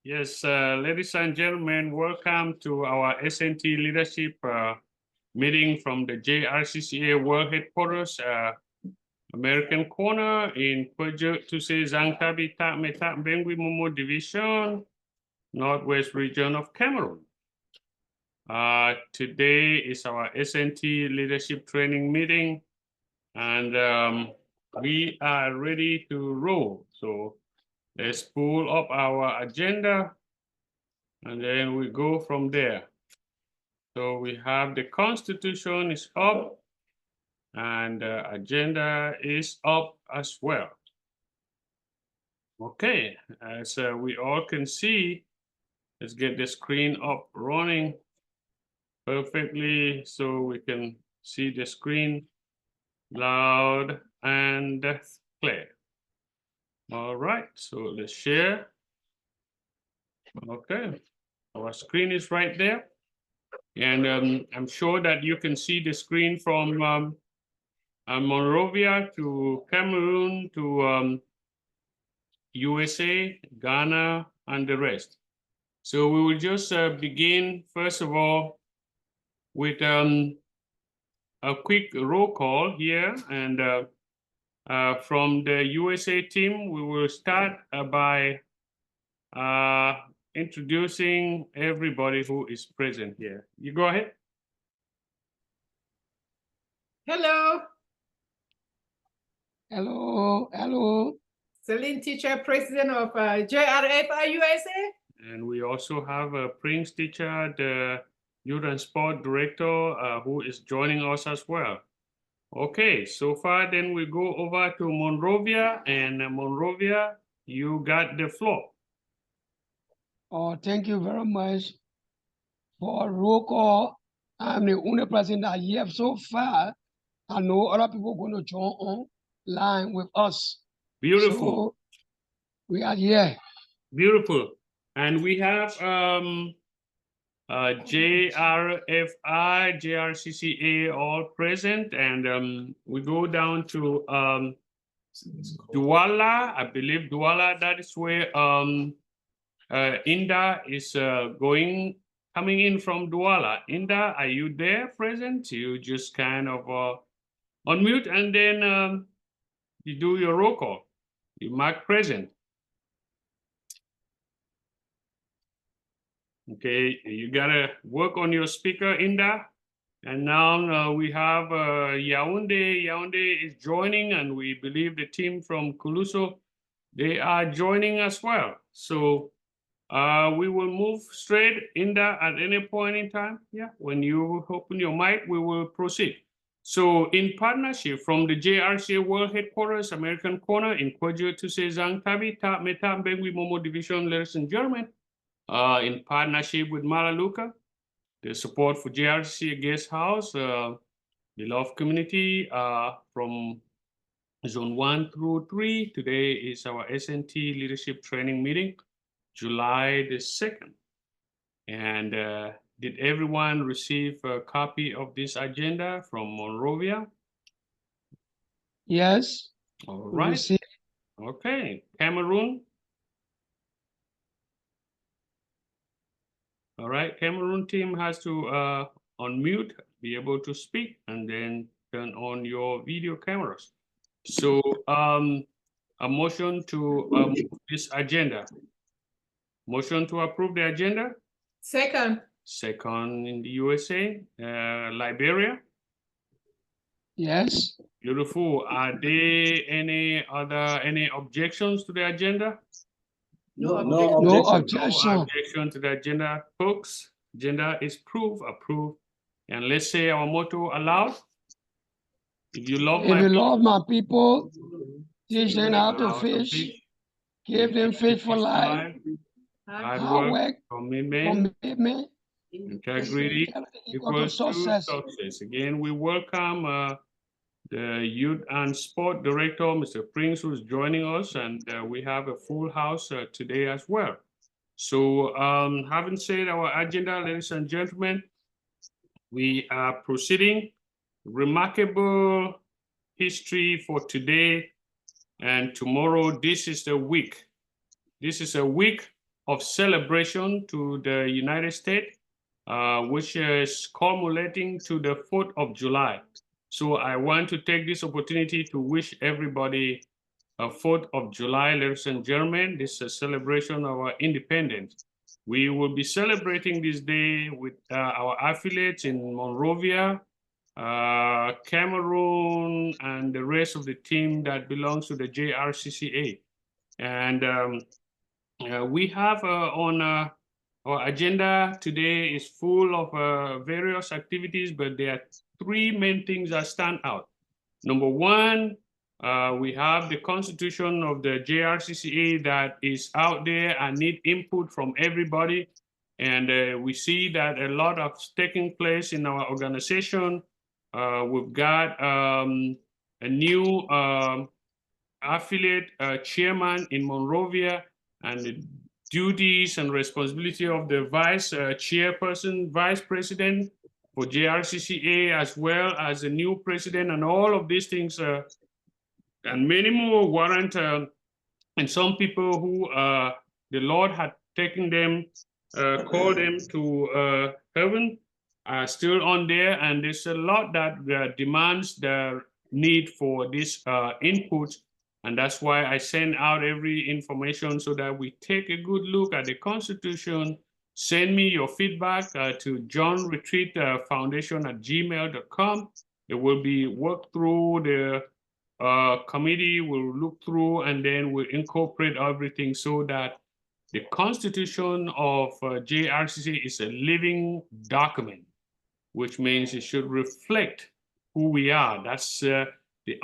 Yes, ladies and gentlemen, welcome to our SNT leadership meeting from the JRCCA World Headquarters, American Corner in Tuse Zangtabi Metak Bengui Momo Division, Northwest region of Cameroon. Today is our SNT leadership training meeting, and we are ready to roll. So let's pull up our agenda, and then we go from there. So we have the Constitution is up, and the agenda is up as well. Okay, as we all can see, let's get the screen up running perfectly so we can see the screen loud and clear. All right, so let's share. Okay, our screen is right there. And I'm sure that you can see the screen from Monrovia to Cameroon to USA, Ghana, and the rest. So we will just begin, first of all, with a quick roll call here. And from the USA team, we will start by introducing everybody who is present here. You go ahead. Hello. Hello, hello. Celine Teacher, President of JRCCA USA. And we also have Prince Teacher, the Youth and Sport Director, who is joining us as well. Okay, so far then we go over to Monrovia, and Monrovia, you got the floor. Oh, thank you very much for roll call. I'm the only person that you have so far. I know other people going to join online with us. Beautiful. So we are here. Beautiful. And we have JRFI, JRCCA all present, and we go down to Douala. I believe Douala, that is where Inda is coming in from Douala. Inda, are you there present? You just kind of unmute, and then you do your roll call. You mark present. Okay, you gotta work on your speaker, Inda. And now we have Yaoundé. Yaoundé is joining, and we believe the team from Kuluso, they are joining as well. So we will move straight, Inda, at any point in time. Yeah, when you open your mic, we will proceed. So in partnership from the JRCCA World Headquarters, American Corner in Kwadjo Tuse Zangtabi, Meta Mbengwi Momo Division, ladies and gentlemen, in partnership with Malaluka, the support for JRCCA Guest House, the Love Community from Zone 1 through 3. Today is our SNT Leadership Training Meeting, July the 2nd. And did everyone receive a copy of this agenda from Monrovia? Yes. All right. Okay, Cameroon. All right, Cameroon team has to unmute, be able to speak, and then turn on your video cameras. So a motion to move this agenda. Motion to approve the agenda? Second. Second in the USA, Liberia? Yes. Beautiful. Are there any objections to the agenda? No objection. No objection to the agenda, folks. Agenda is approved. And let's say our motto aloud. If you love my people, teach them how to fish, give them fish for life, hard work, commitment, integrity equals to success. Again, we welcome the Youth and Sport Director, Mr. Prince, who is joining us, and we have a full house today as well. So having said our agenda, ladies and gentlemen, we are proceeding. Remarkable history for today and tomorrow. This is the week. This is a week of celebration to the United States, which is culminating to the 4th of July. So I want to take this opportunity to wish everybody a 4th of July, ladies and gentlemen. This is a celebration of our independence. We will be celebrating this day with our affiliates in Monrovia, Cameroon, and the rest of the team that belongs to the JRCCA. And we have on our agenda today is full of various activities, but there are three main things that stand out. Number one, we have the constitution of the JRCCA that is out there and need input from everybody. And we see that a lot of taking place in our organization. We've got a new affiliate chairman in Monrovia, and the duties and responsibility of the vice president for JRCCA, as well as the new president, and all of these things, and many more warrant, and some people who the Lord had taken them, called them to heaven, are still on there, and there's a lot that demands the need for this input. And that's why I send out every information so that we take a good look at the Constitution. Send me your feedback to johnretreatfoundation@gmail.com. It will be worked through. The committee will look through, and then we'll incorporate everything so that the Constitution of JRCCA is a living document, which means it should reflect who we are. That's the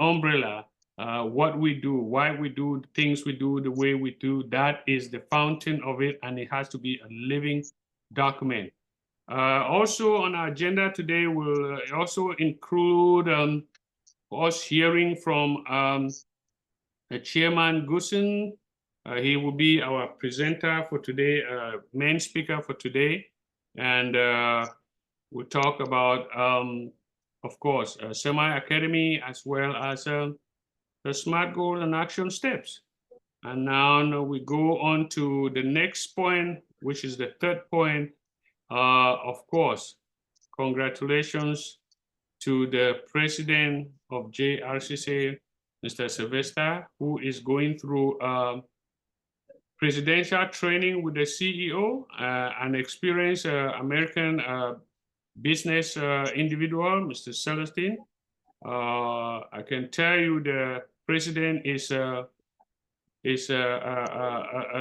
umbrella. What we do, why we do the things we do the way we do, that is the fountain of it, and it has to be a living document. Also on our agenda today, we'll also include us hearing from Chairman Goosen. He will be our presenter for today, main speaker for today, and we'll talk about, of course, semi-academy, as well as the SMART goal and action steps. And now we go on to the next point, which is the third point. Of course, congratulations to the president of JRCCA, Mr. Sylvester, who is going through presidential training with the CEO, an experienced American business individual, Mr. Celestine. I can tell you the president is a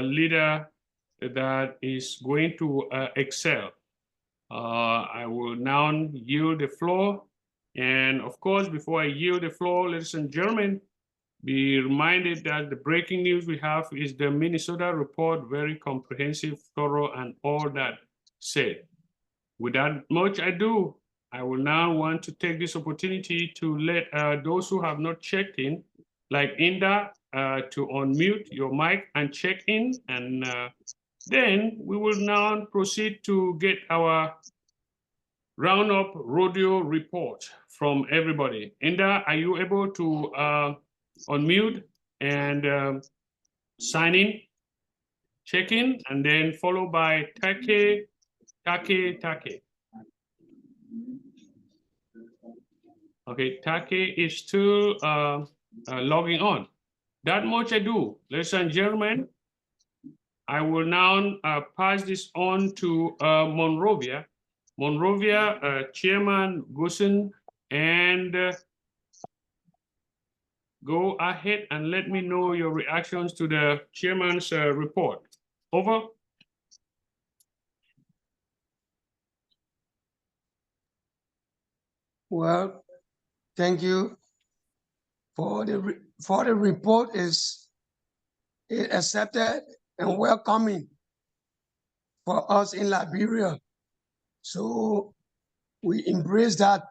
leader that is going to excel. I will now yield the floor. And of course, before I yield the floor, ladies and gentlemen, be reminded that the breaking news we have is the Minnesota report, very comprehensive, thorough, and all that said. Without much ado, I will now want to take this opportunity to let those who have not checked in, like Inda, to unmute your mic and check in. And then we will now proceed to get our roundup rodeo report from everybody. Inda, are you able to unmute and sign in, check in, and then followed by Take. Okay, Take is still logging on. That much I do. Ladies and gentlemen, I will now pass this on to Monrovia. Monrovia Chairman Goosen, and go ahead and let me know your reactions to the chairman's report. Over. Well, thank you for the report is accepted and welcoming for us in Liberia. So we embrace that.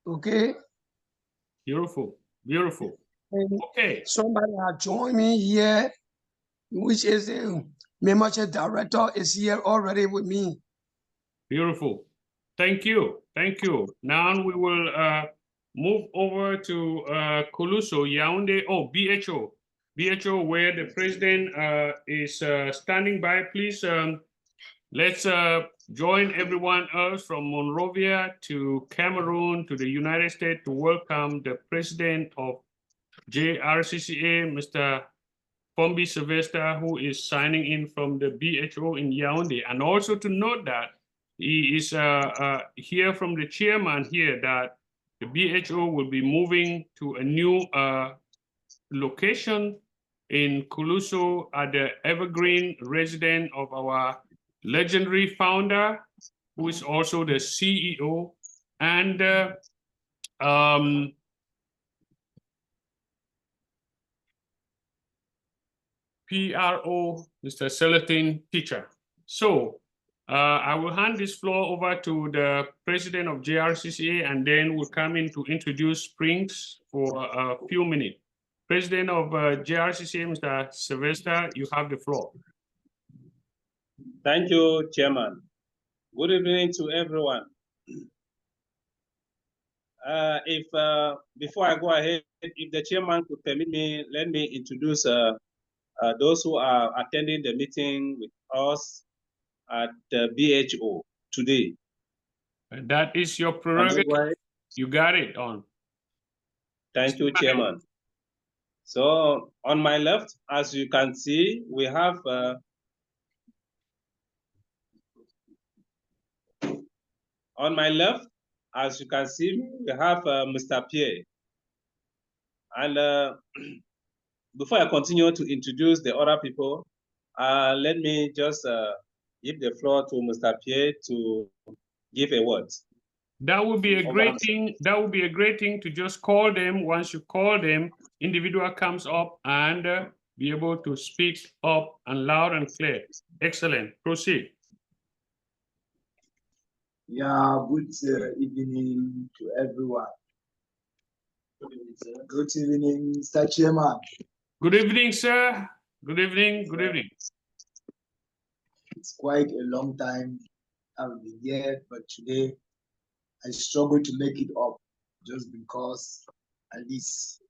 Okay. Beautiful, beautiful. And okay. Somebody has joined me here, which is the membership director, is here already with me. Beautiful. Thank you. Thank you. Now we will move over to Coluso, Yaoundé. Oh, BHO. BHO, where the president is standing by. Please, let's join everyone else from Monrovia to Cameroon to the United States to welcome the president of JRCCA, Mr. Pombi Sylvester, who is signing in from the BHO in Yaoundé. And also to note that he is here from the chairman here that the BHO will be moving to a new location in Kuluso at the evergreen residence of our legendary founder, who is also the CEO, and PRO, Mr. Celestine Teacher. So I will hand this floor over to the president of JRCCA, and then we'll come in to introduce Springs for a few minutes. President of JRCCA, Mr. Sylvester, you have the floor. Thank you, Chairman. Good evening to everyone. Before I go ahead, if the chairman could permit me, let me introduce those who are attending the meeting with us at the BHO today. That is your prerogative. You got it on. Thank you, Chairman. So on my left, as you can see, we have on my left, as you can see, we have Mr. Pierre. And before I continue to introduce the other people, let me just give the floor to Mr. Pierre to give a word. That would be a great thing. That would be a great thing to just call them. Once you call them, individual comes up and be able to speak up and loud and clear. Excellent. Proceed. Yeah, good evening to everyone. Good evening, Mr. Chairman. Good evening, sir. Good evening. Good evening. It's quite a long time I've been here, but today I struggle to make it up just because at least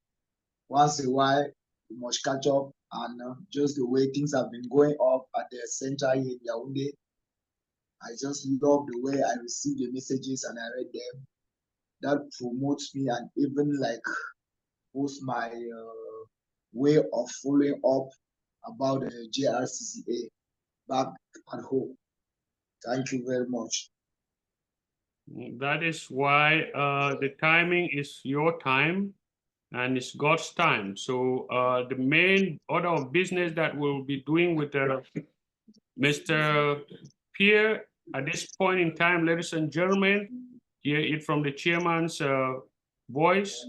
once in a while we must catch up, and just the way things have been going up at the center here in Yaoundé, I just love the way I receive the messages and I read them. That promotes me and even like boosts my way of following up about the JRCCA back at home. Thank you very much. That is why the timing is your time and it's God's time. So the main order of business that we'll be doing with Mr. Pierre at this point in time, ladies and gentlemen, hear it from the chairman's voice.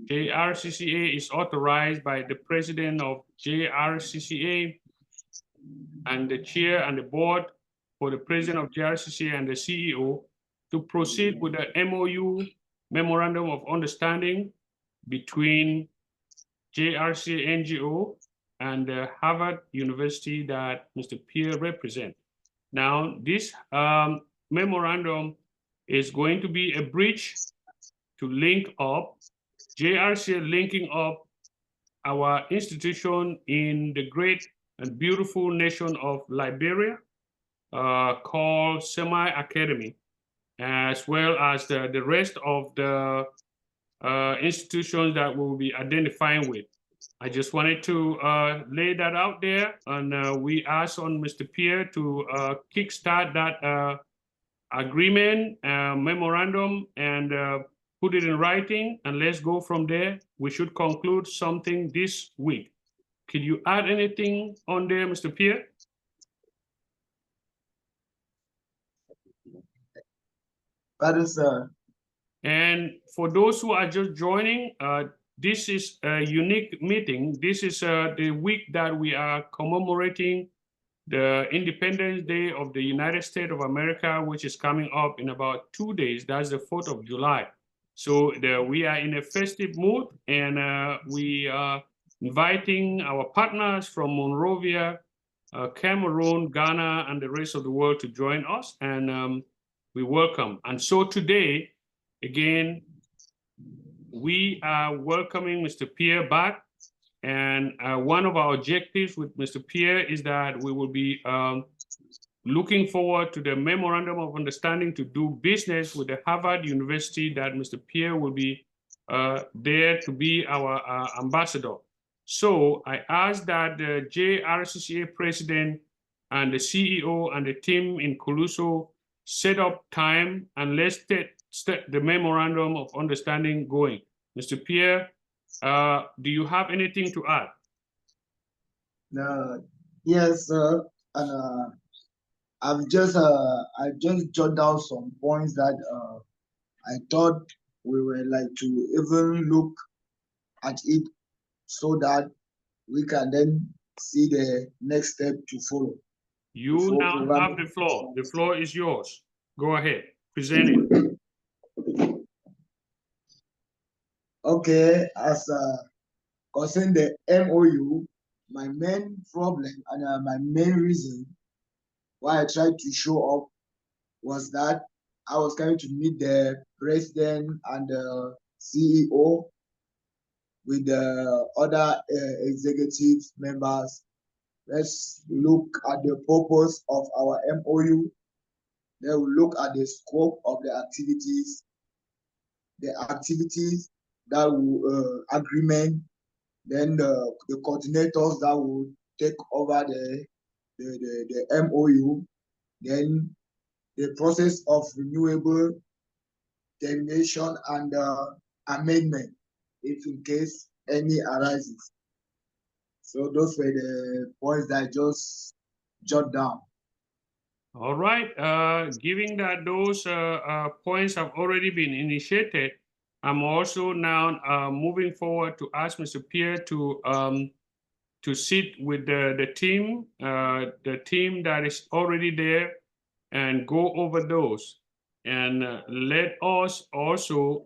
JRCCA is authorized by the president of JRCCA and the chair and the board for the president of JRCCA and the CEO to proceed with the MOU, Memorandum of Understanding, between JRCCA NGO and Harvard University that Mr. Pierre represents. Now, this memorandum is going to be a bridge to link up, JRCCA linking up our institution in the great and beautiful nation of Liberia, called Semi Academy, as well as the rest of the institutions that we'll be identifying with. I just wanted to lay that out there, and we ask on Mr. Pierre to kickstart that agreement, memorandum, and put it in writing, and let's go from there. We should conclude something this week. Could you add anything on there, Mr. Pierre? That is, And for those who are just joining, this is a unique meeting. This is the week that we are commemorating the Independence Day of the United States of America, which is coming up in about 2 days. That's the 4th of July. So we are in a festive mood, and we are inviting our partners from Monrovia, Cameroon, Ghana, and the rest of the world to join us, and we welcome. And so today, again, we are welcoming Mr. Pierre back And one of our objectives with Mr. Pierre is that we will be looking forward to the memorandum of understanding to do business with the Harvard University, that Mr. Pierre will be there to be our ambassador. So I ask that the JRCCA president and the CEO and the team in Coluso set up time and let's get the memorandum of understanding going. Mr. Pierre, do you have anything to add? Yes, sir. And I just jot down some points that I thought we were like to even look at it so that we can then see the next step to follow. You now have the floor. The floor is yours. Go ahead, present it. Okay, as concerning the MOU, my main problem and my main reason why I tried to show up was that I was going to meet the president and the CEO with the other executive members. Let's look at the purpose of our MOU. Then we'll look at the scope of the activities that will agreement. Then the coordinators that will take over the MOU. Then the process of renewable termination and amendment, if in case any arises. So those were the points that I just jot down. All right. Given that those points have already been initiated, I'm also now moving forward to ask Mr. Pierre to sit with the team that is already there, and go over those. And let us also,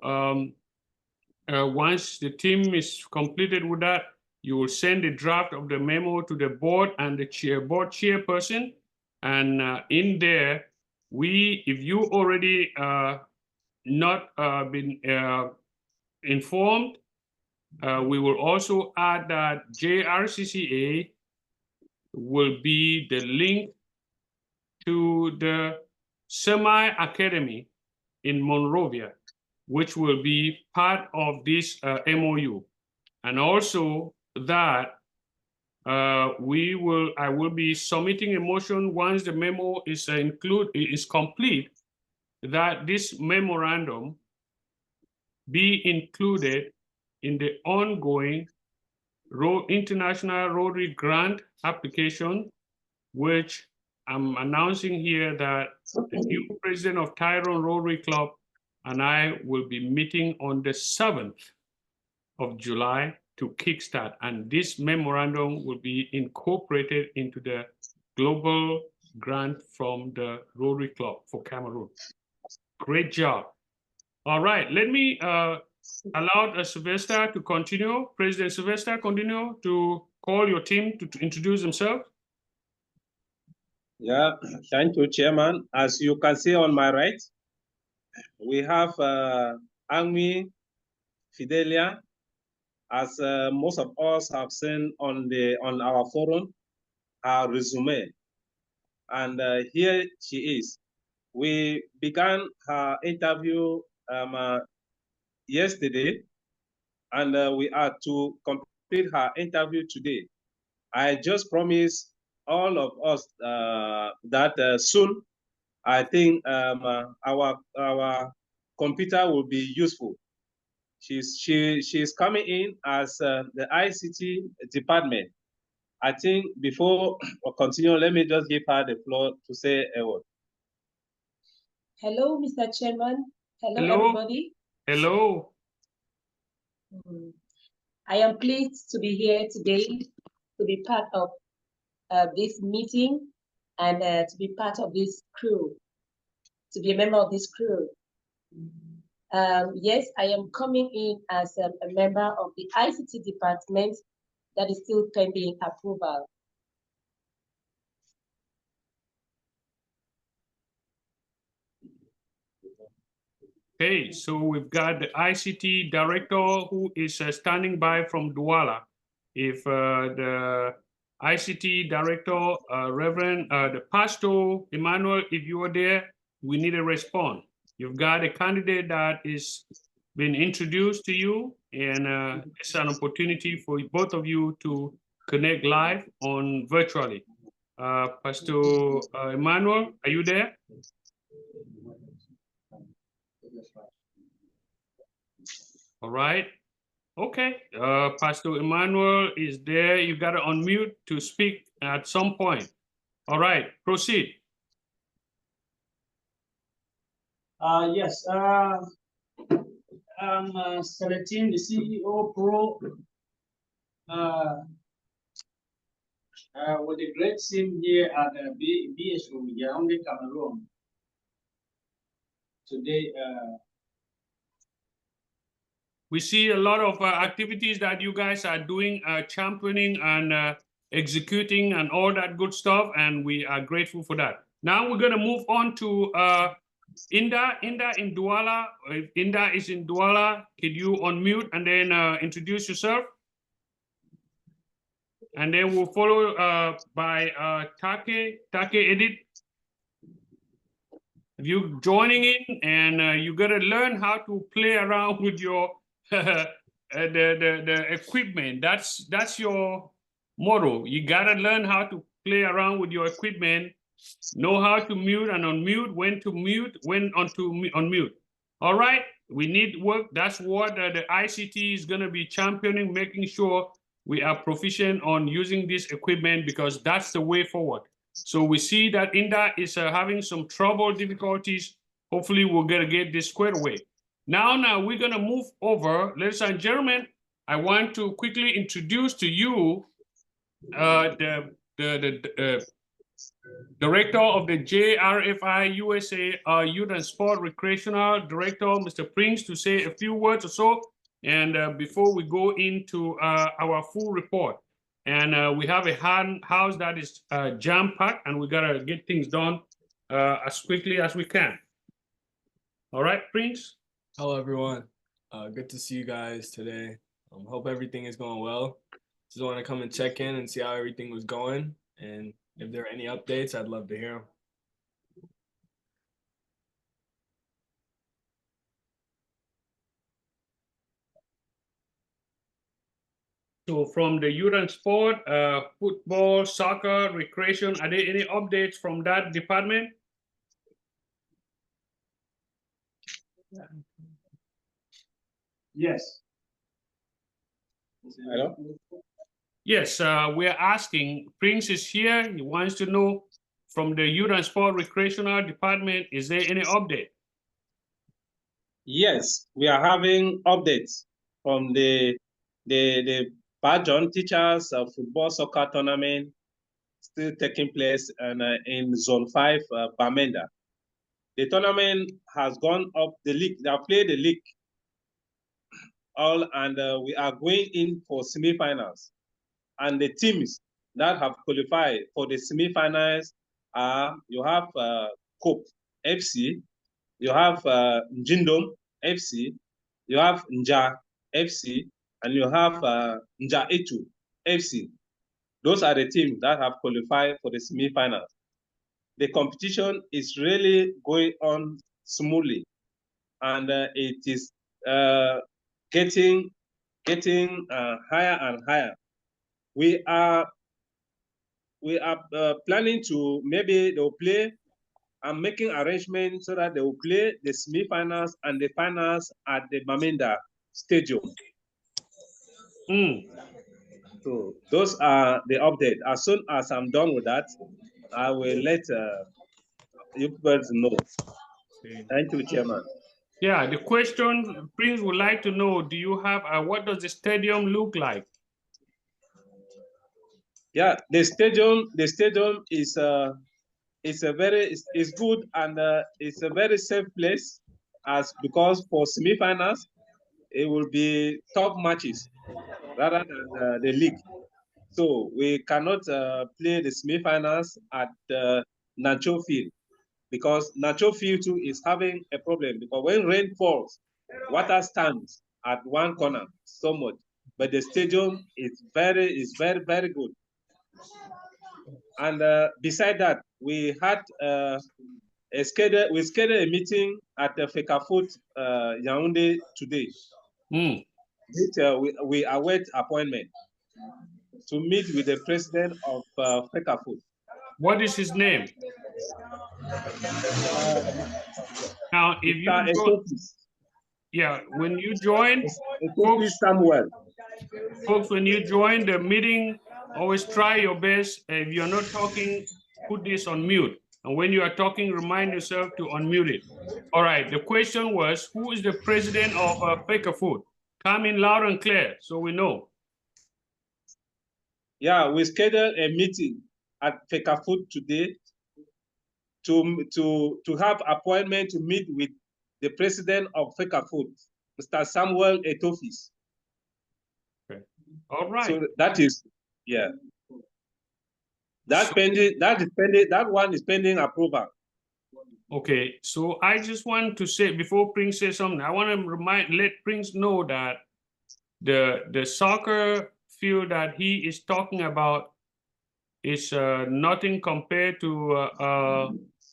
once the team is completed with that, you will send the draft of the memo to the board and the board chairperson. And in there, if you already not been informed, we will also add that JRCCA will be the link to the semi-academy in Monrovia, which will be part of this MOU. And also that I will be submitting a motion once the memo is complete, that this memorandum be included in the ongoing International Rotary Grant application, which I'm announcing here that the new president of Tyrone Rotary Club and I will be meeting on the 7th of July to kickstart, and this memorandum will be incorporated into the global grant from the Rotary Club for Cameroon. Great job. All right, let me allow Sylvester to continue. President Sylvester, continue to call your team to introduce themselves. Yeah, thank you, Chairman. As you can see on my right, we have Angmi Fidelia, as most of us have seen on our forum, her resume. And here she is. We began her interview yesterday, and we are to complete her interview today. I just promise all of us that soon, I think our computer will be useful. She's coming in as the ICT department. I think before we continue, let me just give her the floor to say a word. Hello, Mr. Chairman. Hello, everybody. Hello. I am pleased to be here today to be part of this meeting and to be part of this crew, to be a member of this crew. Yes, I am coming in as a member of the ICT department that is still pending approval. Okay, so we've got the ICT director who is standing by from Douala. if the ICT director, Reverend, the Pastor Emmanuel, if you are there, we need a response. You've got a candidate that is been introduced to you, and it's an opportunity for both of you to connect live on virtually. Pastor Emmanuel, are you there? All right. Okay. Pastor Emmanuel is there. You got to unmute to speak at some point. All right. Proceed. Yes. I'm selecting the CEO Pro with a great team here at BSO Yaoundé, Cameroon. Today, we see a lot of activities that you guys are doing, championing and executing and all that good stuff, and we are grateful for that. Now we're going to move on to Inda in Douala. If Inda is in Douala, could you unmute and then introduce yourself? And then we'll follow by Take Edit. If you're joining in, and you got to learn how to play around with your the equipment. That's your motto. You got to learn how to play around with your equipment, know how to mute and unmute, when to mute, when to unmute. All right, we need work. That's what the ICT is going to be championing, making sure we are proficient on using this equipment, because that's the way forward. So we see that Inda is having some trouble, difficulties. Hopefully we're going to get this squared away. Now we're going to move over. Ladies and gentlemen, I want to quickly introduce to you the director of the JRFI USA Youth and Sport Recreational Director, Mr. Prince, to say a few words or so. And before we go into our full report. And we have a house that is jam-packed, and we got to get things done as quickly as we can. All right, Prince? Hello, everyone. Good to see you guys today. Hope everything is going well. Just want to come and check in and see how everything was going. And if there are any updates, I'd love to hear them. So from the youth and sport, football, soccer, recreation, are there any updates from that department? yes. Hello? Yes, we're asking. Prince is here. He wants to know from the youth and sport recreational department, is there any update? Yes, we are having updates from the Bajon teachers football soccer tournament still taking place in Zone 5, Bamenda. The tournament has gone up the league. They have played the league and we are going in for semifinals. And the teams that have qualified for the semifinals are, you have Cope FC, you have Njindom FC, you have Nja FC, and you have Nja Etu FC. Those are the teams that have qualified for the semifinals. The competition is really going on smoothly, and it is getting higher and higher. We are planning to, maybe they'll play. I'm making arrangements so that they will play the semi-finals and the finals at the Bamenda Stadium. So those are the updates. As soon as I'm done with that, I will let you people know. Thank you, Chairman. Yeah, the question Prince would like to know, do you have, what does the stadium look like? Yeah, the stadium is it's good, and it's a very safe place, because for semi-finals it will be tough matches rather than the league. So we cannot play the semi-finals at Nacho Field, because Nacho Field too is having a problem, because when rain falls, water stands at one corner so much. but the stadium is very, very good. And beside that, we had we scheduled a meeting at the Fekafoot Yaoundé today. Which, we await appointment to meet with the president of Fekafoot. What is his name? Now, if you join, yeah, when you join, folks, when you join the meeting, always try your best. If you're not talking, put this on mute. And when you are talking, remind yourself to unmute it. All right, the question was, who is the president of Fekafoot? Come in loud and clear so we know. Yeah, we scheduled a meeting at Fekafoot today to have appointment to meet with the president of Fekafoot, Mr. Samuel Etofis. Okay. All right. So that is, yeah. That's pending. That one is pending approval. Okay, so I just want to say, before Prince says something, I want to let Prince know that the soccer field that he is talking about is nothing compared to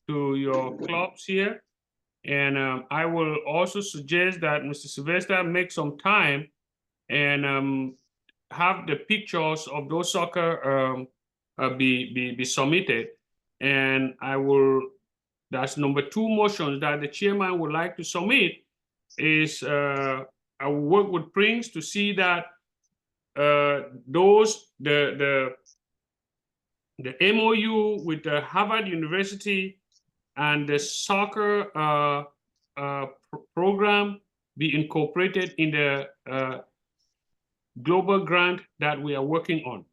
your clubs here. And I will also suggest that Mr. Sylvester make some time and have the pictures of those soccer be submitted. And I will, that's number 2 motions that the chairman would like to submit is I will work with Prince to see that the MOU with the Harvard University and the soccer program be incorporated in the global grant that we are working on.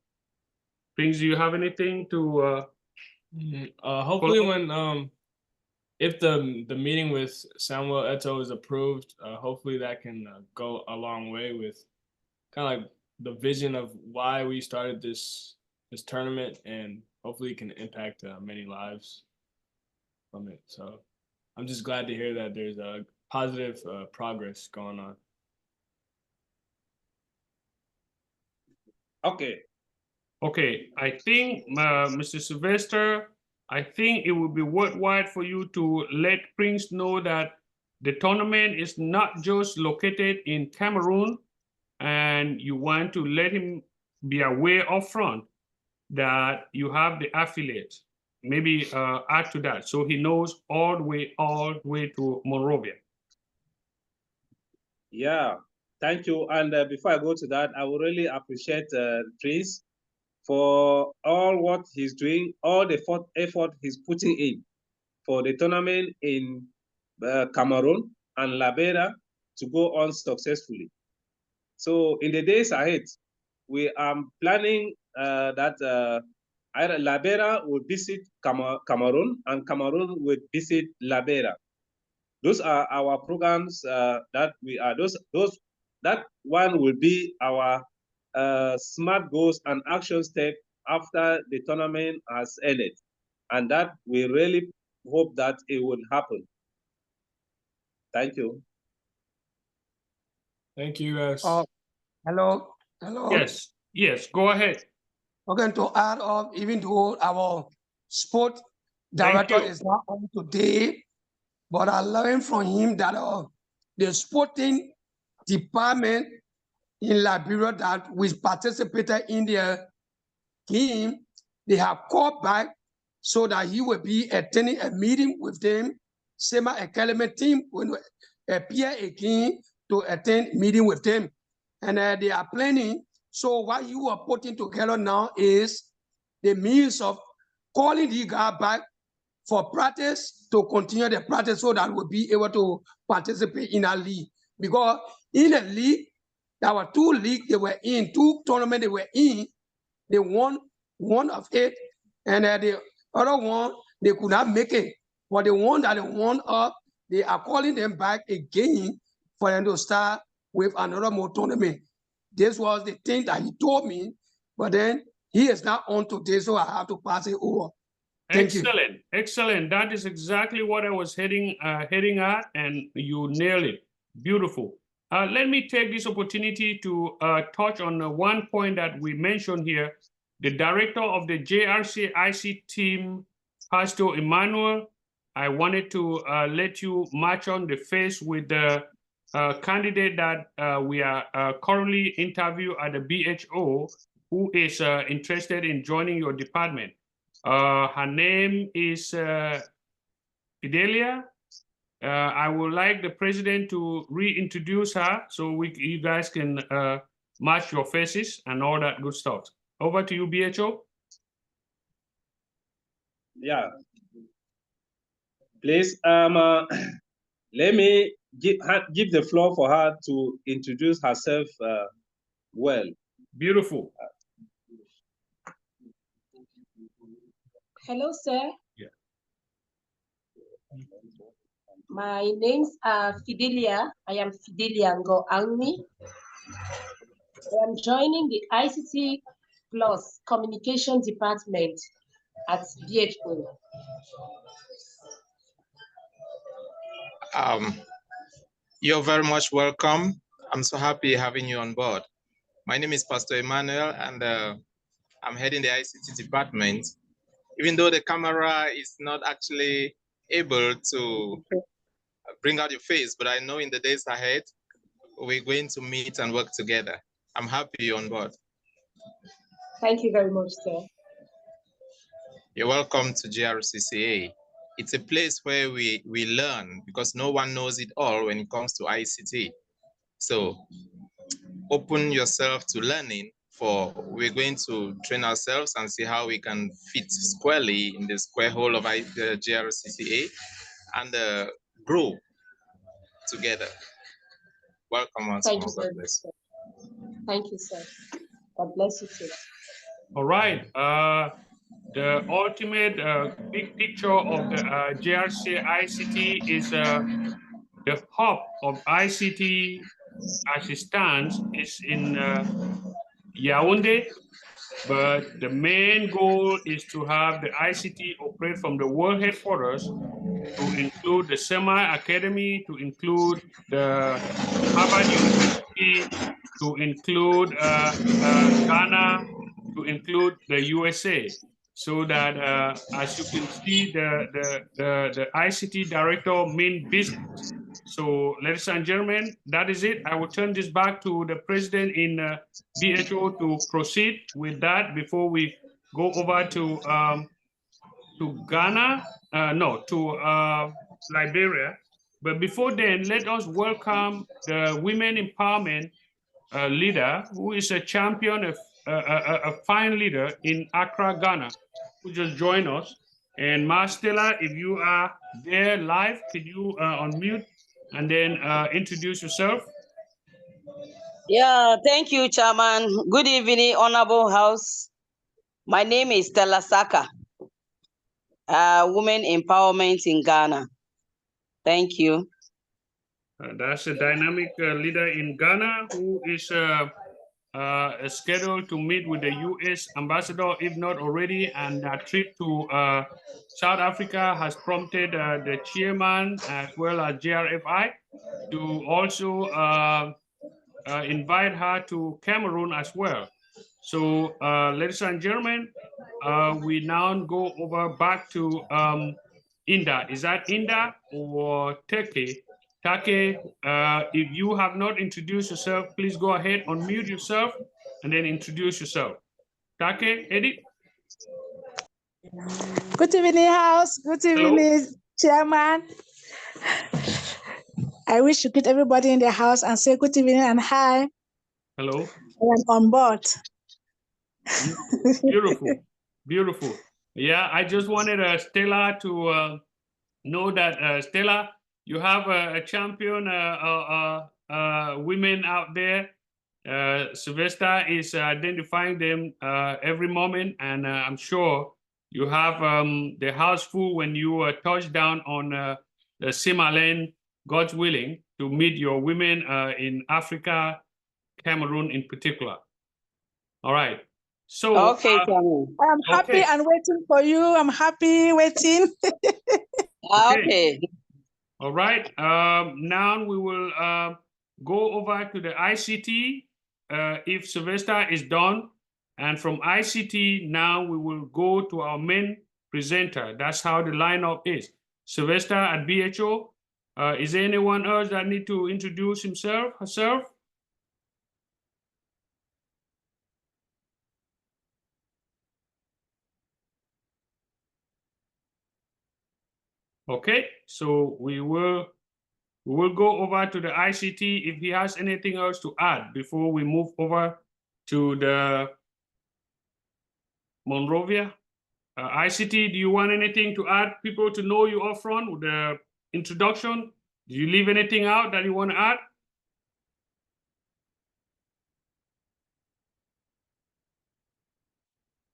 Prince, do you have anything to? Hopefully, when if the meeting with Samuel Eto'o is approved, hopefully that can go a long way with kind of like the vision of why we started this tournament, and hopefully it can impact many lives from it. So I'm just glad to hear that there's a positive progress going on. Okay. Okay, I think Mr. Sylvester, I think it would be worthwhile for you to let Prince know that the tournament is not just located in Cameroon, and you want to let him be aware upfront that you have the affiliates. Maybe add to that so he knows all the way to Monrovia. Yeah, thank you. And before I go to that, I would really appreciate Prince for all what he's doing, all the effort he's putting in for the tournament in Cameroon and Liberia to go on successfully. So in the days ahead, we are planning that either Liberia will visit Cameroon and Cameroon will visit Liberia. Those are our programs that we are, that one will be our smart goals and action step after the tournament has ended. And that we really hope that it will happen. Thank you. Thank you, guys. Hello. Yes, go ahead. Okay, to add up, even though our sport director is not on today, but I learned from him that the sporting department in Liberia that we participated in their game, they have called back so that he will be attending a meeting with them. Sema Academy team will appear again to attend meeting with them. And they are planning. So what you are putting together now is the means of calling the guy back for practice to continue the practice so that we'll be able to participate in a league. Because in the league, there were 2 leagues they were in, 2 tournaments they were in. They won 1 of it, and the other one, they could not make it. But the one that they won up, they are calling them back again for them to start with another more tournament. This was the thing that he told me, but then he is not on today, so I have to pass it over. Thank you. Excellent. That is exactly what I was heading at, and you nailed it. Beautiful. Let me take this opportunity to touch on one point that we mentioned here. The director of the JRCCA team, Pastor Emmanuel, I wanted to let you match on the face with the candidate that we are currently interviewing at the BHO, who is interested in joining your department. Her name is Fidelia. I would like the president to reintroduce her so you guys can match your faces and all that good stuff. Over to you, BHO. Yeah. Please, let me give the floor for her to introduce herself well. Beautiful. Hello, sir. Yeah. My names are Fidelia. I am Fidelia Ngo Angmi. I am joining the ICT Plus Communication Department at BHO. You're very much welcome. I'm so happy having you on board. My name is Pastor Emmanuel, and I'm heading the ICT department. Even though the camera is not actually able to bring out your face, but I know in the days ahead, we're going to meet and work together. I'm happy you're on board. Thank you very much, sir. You're welcome to JRCCA. It's a place where we learn, because no one knows it all when it comes to ICT. So open yourself to learning, for we're going to train ourselves and see how we can fit squarely in the square hole of the JRCCA and grow together. Welcome once more. God bless. Thank you, sir. God bless you too. All right. The ultimate big picture of the JRC ICT is the hub of ICT as it stands is in Yaoundé, but the main goal is to have the ICT operate from the world headquarters, to include the semi-academy, to include the Harvard University, to include Ghana, to include the USA, so that as you can see, the ICT director main business. So, ladies and gentlemen, that is it. I will turn this back to the president in BHO to proceed with that before we go over to Ghana, to Liberia. But before then, let us welcome the women empowerment leader, who is a champion, a fine leader in Accra, Ghana, who just joined us. And Stella, if you are there live, could you unmute and then introduce yourself? Yeah, thank you, Chairman. Good evening, Honorable House. My name is Stella Saka, Women Empowerment in Ghana. Thank you. That's a dynamic leader in Ghana who is scheduled to meet with the U.S. ambassador, if not already, and a trip to South Africa has prompted the chairman as well as JRFI to also invite her to Cameroon as well. So, ladies and gentlemen, we now go over back to Inda. Is that Inda or Take? Take, if you have not introduced yourself, please go ahead, unmute yourself, and then introduce yourself. Take, Eddie? Good evening, House. Good evening, Chairman. I wish to greet everybody in the house and say good evening and hi. Hello. I'm on board. Beautiful, beautiful. Yeah, I just wanted Stella to know that, Stella, you have a champion women out there. Sylvester is identifying them every moment, and I'm sure you have the house full when you touch down on the Simaland, God's willing, to meet your women in Africa, Cameroon in particular. All right. So okay, I'm happy and waiting for you. I'm happy waiting. Okay. All right. Now we will go over to the ICT if Sylvester is done. And from ICT, now we will go to our main presenter. That's how the lineup is. Sylvester at BHO. Is there anyone else that need to introduce himself, herself? Okay, so we will go over to the ICT if he has anything else to add before we move over to the Monrovia. ICT, do you want anything to add, people to know you up front with the introduction? Do you leave anything out that you want to add?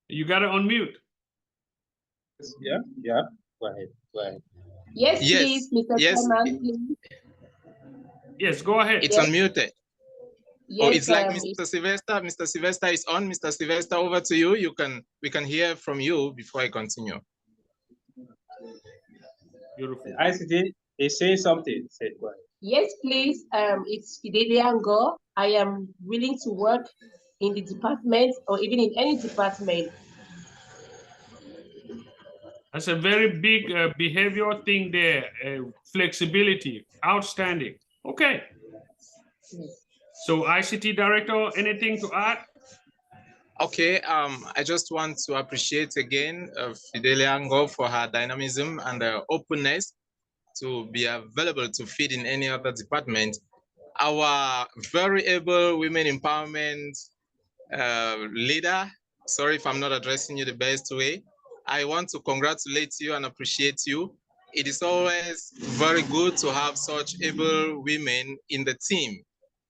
You got to unmute. Yeah, go ahead. Yes, please, Mr. Chairman, please. Yes, go ahead. It's unmuted. Yes, it's like Mr. Sylvester. Mr. Sylvester is on. Mr. Sylvester, over to you. We can hear from you before I continue. Beautiful. ICT is saying something. Say it, go ahead. Yes, please. It's Fidelia Ngo. I am willing to work in the department or even in any department. That's a very big behavioral thing there. Flexibility, outstanding. Okay. So ICT director, anything to add? Okay, I just want to appreciate again Fidelia Ngo for her dynamism and openness to be available to feed in any other department. Our very able women empowerment leader, sorry if I'm not addressing you the best way. I want to congratulate you and appreciate you. It is always very good to have such able women in the team.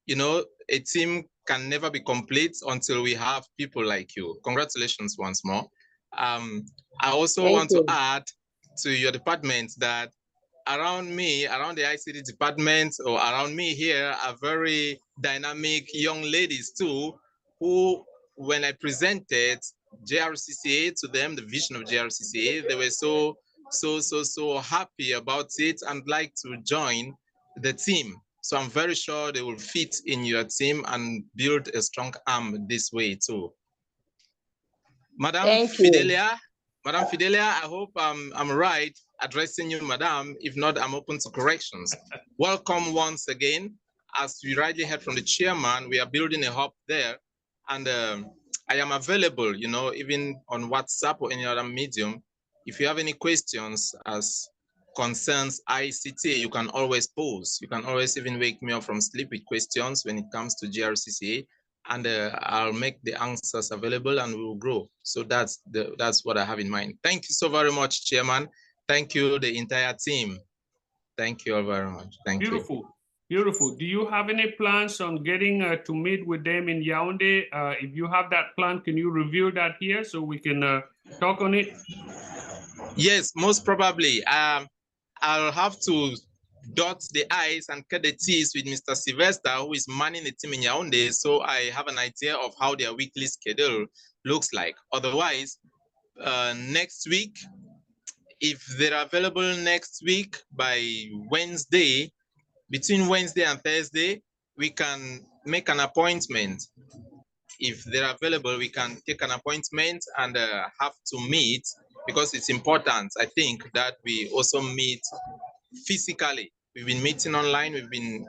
You know, a team can never be complete until we have people like you. Congratulations once more. I also want to add to your department that around me, around the ICT department or around me here are very dynamic young ladies too, who, when I presented JRCCA to them, the vision of JRCCA, they were so happy about it and like to join the team. So I'm very sure they will fit in your team and build a strong arm this way too. Madam Fidelia, I hope I'm right addressing you, Madam. If not, I'm open to corrections. Welcome once again. As we rightly heard from the chairman, we are building a hub there, and I am available, you know, even on WhatsApp or any other medium. If you have any questions as concerns ICT, you can always pose. You can always even wake me up from sleep with questions when it comes to JRCCA, and I'll make the answers available and we will grow. So that's what I have in mind. Thank you so very much, Chairman. Thank you, the entire team. Thank you all very much. Thank you. Beautiful. Do you have any plans on getting to meet with them in Yaoundé? If you have that plan, can you reveal that here so we can talk on it? Yes, most probably. I'll have to dot the I's and cut the T's with Mr. Sylvester, who is manning the team in Yaoundé, so I have an idea of how their weekly schedule looks like. Otherwise, next week, if they're available next week by Wednesday, between Wednesday and Thursday, we can make an appointment. If they're available, we can take an appointment and have to meet, because it's important, I think, that we also meet physically. We've been meeting online, we've been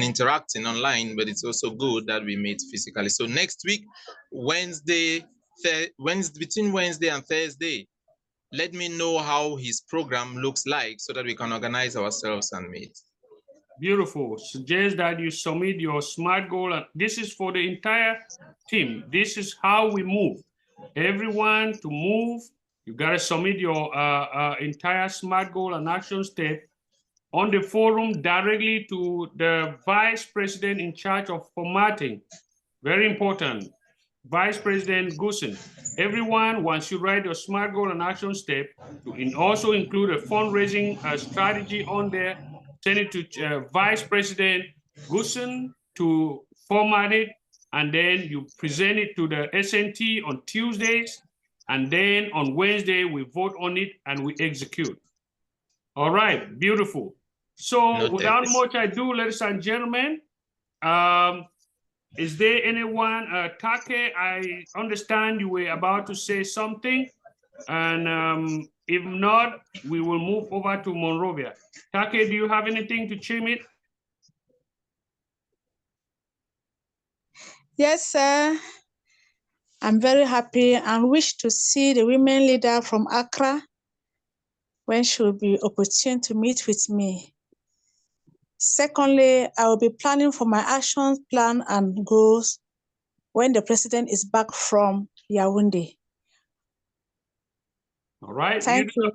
interacting online, but it's also good that we meet physically. So next week, between Wednesday and Thursday, let me know how his program looks like so that we can organize ourselves and meet. Beautiful. Suggest that you submit your SMART goal. And this is for the entire team. This is how we move. Everyone to move, you got to submit your entire SMART goal and action step on the forum directly to the vice president in charge of formatting. Very important. Vice President Goosen. Everyone, once you write your SMART goal and action step, you also include a fundraising strategy on there. Send it to Vice President Goosen to format it, and then you present it to the SNT on Tuesdays, and then on Wednesday we vote on it and we execute. All right, beautiful. So without much ado, ladies and gentlemen, is there anyone, Take, I understand you were about to say something, and if not, we will move over to Monrovia. Take, do you have anything to chime in? Yes, sir. I'm very happy and wish to see the women leader from Accra when she will be opportune to meet with me. Secondly, I will be planning for my action plan and goals when the president is back from Yaoundé. All right. Thank you.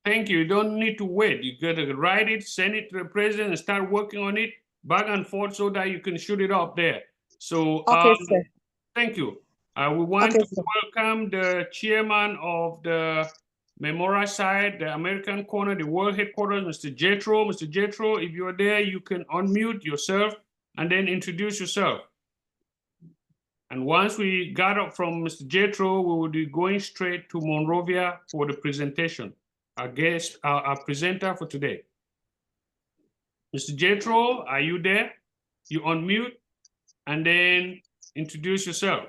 Thank you. You don't need to wait. You got to write it, send it to the president, and start working on it back and forth so that you can shoot it up there. So, Okay, sir. thank you. We want to welcome the chairman of the Memorial side, the American corner, the world headquarters, Mr. Jethro. Mr. Jethro, if you're there, you can unmute yourself and then introduce yourself. And once we got up from Mr. Jethro, we will be going straight to Monrovia for the presentation. Our guest, our presenter for today. Mr. Jethro, are you there? You unmute and then introduce yourself.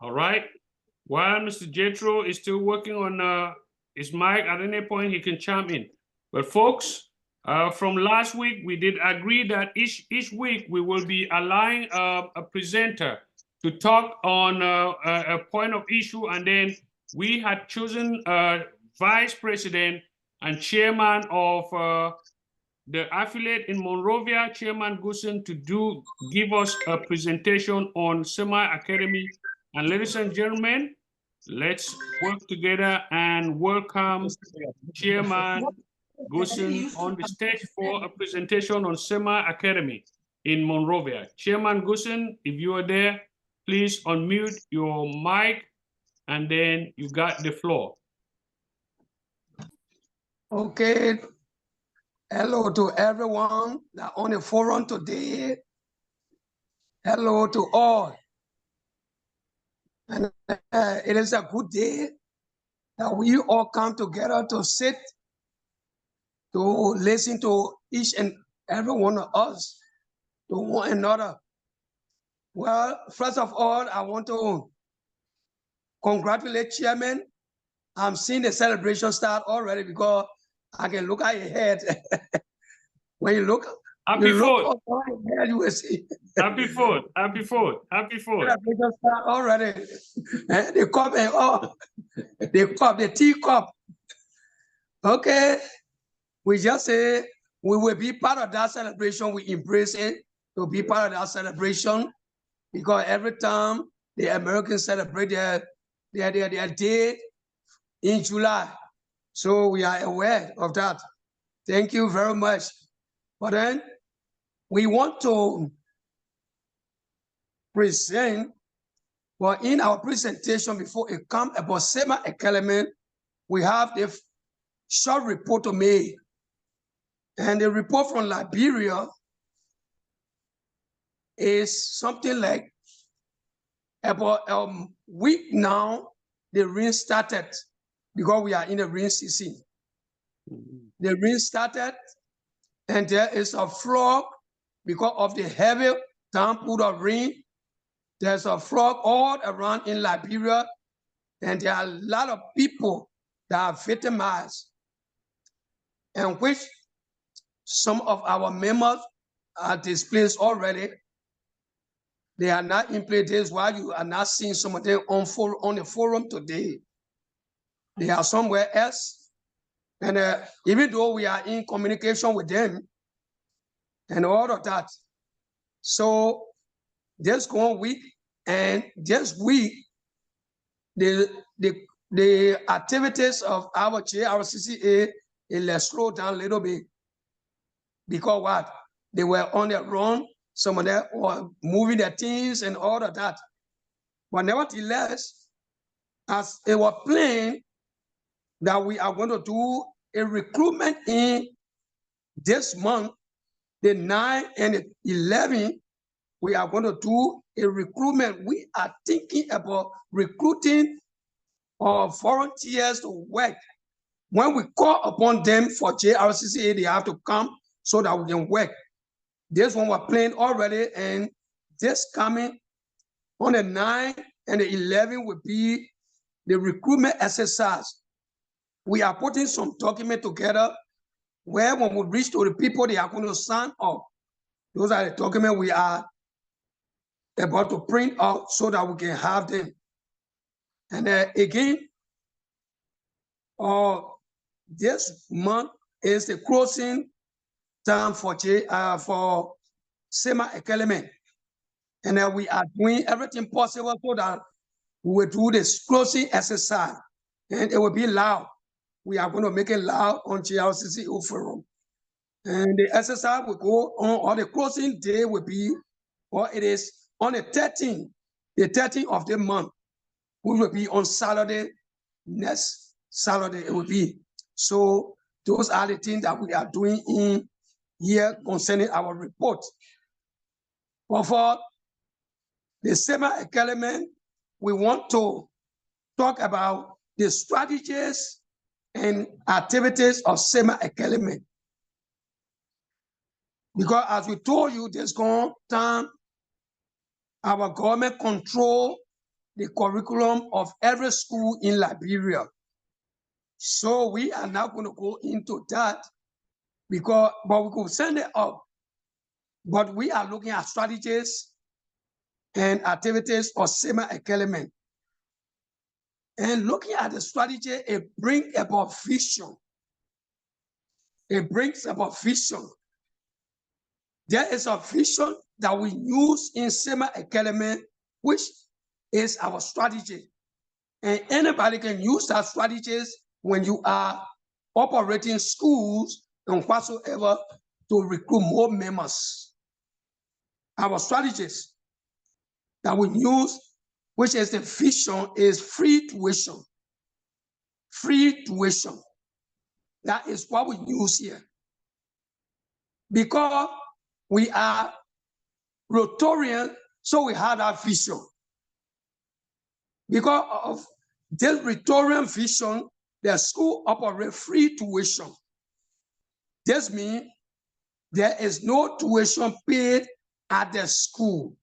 All right. While Mr. Jethro is still working on his mic, at any point he can chime in. But folks, from last week, we did agree that each week we will be allowing a presenter to talk on a point of issue, and then we had chosen vice president and chairman of the affiliate in Monrovia, Chairman Goosen, to give us a presentation on SEMA Academy. And ladies and gentlemen, let's work together and welcome Chairman Goosen on the stage for a presentation on SEMA Academy in Monrovia. Chairman Goosen, if you are there, please unmute your mic and then you got the floor. Okay. Hello to everyone that on the forum today. Hello to all. And it is a good day that we all come together to sit, to listen to each and every one of us, to one another. Well, first of all, I want to congratulate Chairman. I'm seeing the celebration start already because I can look at your head. When you look, Happy Fourth. You will see. Happy Fourth. Happy Fourth. Happy Fourth. Celebration start already. The cup and all. The cup, the tea cup. Okay. We just say we will be part of that celebration. We embrace it to be part of that celebration because every time the Americans celebrate their day in July. So we are aware of that. Thank you very much. But then we want to present, but in our presentation before it comes about SEMA Academy, we have the short report to make. And the report from Liberia is something like about a week now, the rain started because we are in the rain season. The rain started and there is a flood because of the heavy downpour of rain. There's a flood all around in Liberia and there are a lot of people that are victimized, and which some of our members are displaced already. They are not in place. This is why you are not seeing some of them on the forum today. They are somewhere else. And even though we are in communication with them and all of that. So this going week and this week, the activities of our JRCCA will slow down a little bit. Because what? They were on their run. Some of them were moving their things and all of that. But nevertheless, as it was planned that we are going to do a recruitment in this month, the 9 and the 11, we are going to do a recruitment. We are thinking about recruiting or volunteers to work. When we call upon them for JRCCA, they have to come so that we can work. This one we're playing already, and this coming on the 9th and the 11th will be the recruitment exercise. We are putting some document together where when we reach to the people, they are going to sign up. Those are the documents we are about to print out so that we can have them. And again, this month is the closing time for SEMA Academy. And we are doing everything possible so that we will do this closing exercise. And it will be loud. We are going to make it loud on JRCCA forum. And the exercise will go on, or the closing day will be, or it is on the 13th of the month, which will be on Saturday, next Saturday it will be. So those are the things that we are doing in here concerning our report. But for the SEMA Academy, we want to talk about the strategies and activities of SEMA Academy. Because as we told you, this time, our government control the curriculum of every school in Liberia. So we are not going to go into that but we could send it up. But we are looking at strategies and activities of SEMA Academy. And looking at the strategy, it brings about vision. It brings about vision. There is a vision that we use in SEMA Academy, which is our strategy. And anybody can use that strategies when you are operating schools and whatsoever to recruit more members. Our strategies that we use, which is the vision, is free tuition. Free tuition. That is what we use here. Because we are Rotarian, so we have that vision. Because of this Rotarian vision, the school operates free tuition. This means there is no tuition paid at the school.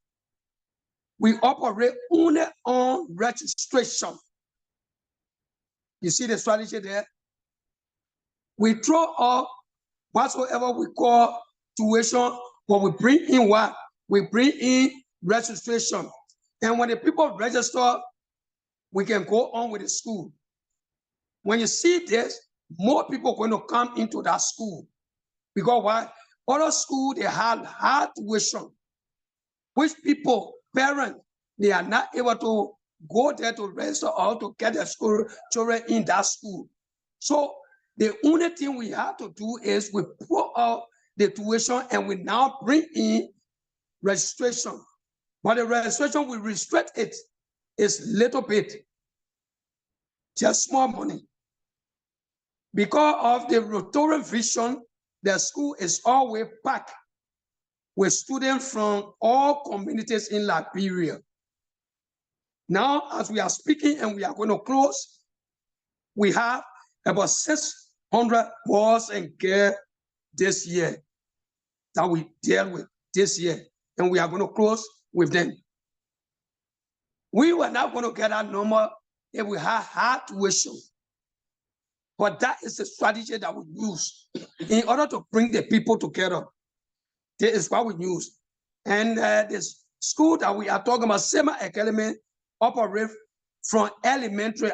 We operate only on registration. You see the strategy there? We throw up whatsoever we call tuition, but we bring in what? We bring in registration. And when the people register, we can go on with the school. When you see this, more people are going to come into that school. Because why? Other schools, they have high tuition, which people, parents, they are not able to go there to register or to get their school children in that school. So the only thing we have to do is we put out the tuition and we now bring in registration. But the registration, we restrict it. It's little bit, just small money. Because of the Rotarian vision, the school is always packed with students from all communities in Liberia. Now, as we are speaking and we are going to close, we have about 600 boys and girls this year that we deal with this year, and we are going to close with them. We were not going to get that number if we had high tuition. But that is the strategy that we use in order to bring the people together. This is what we use. And this school that we are talking about, SEMA Academy, operates from elementary,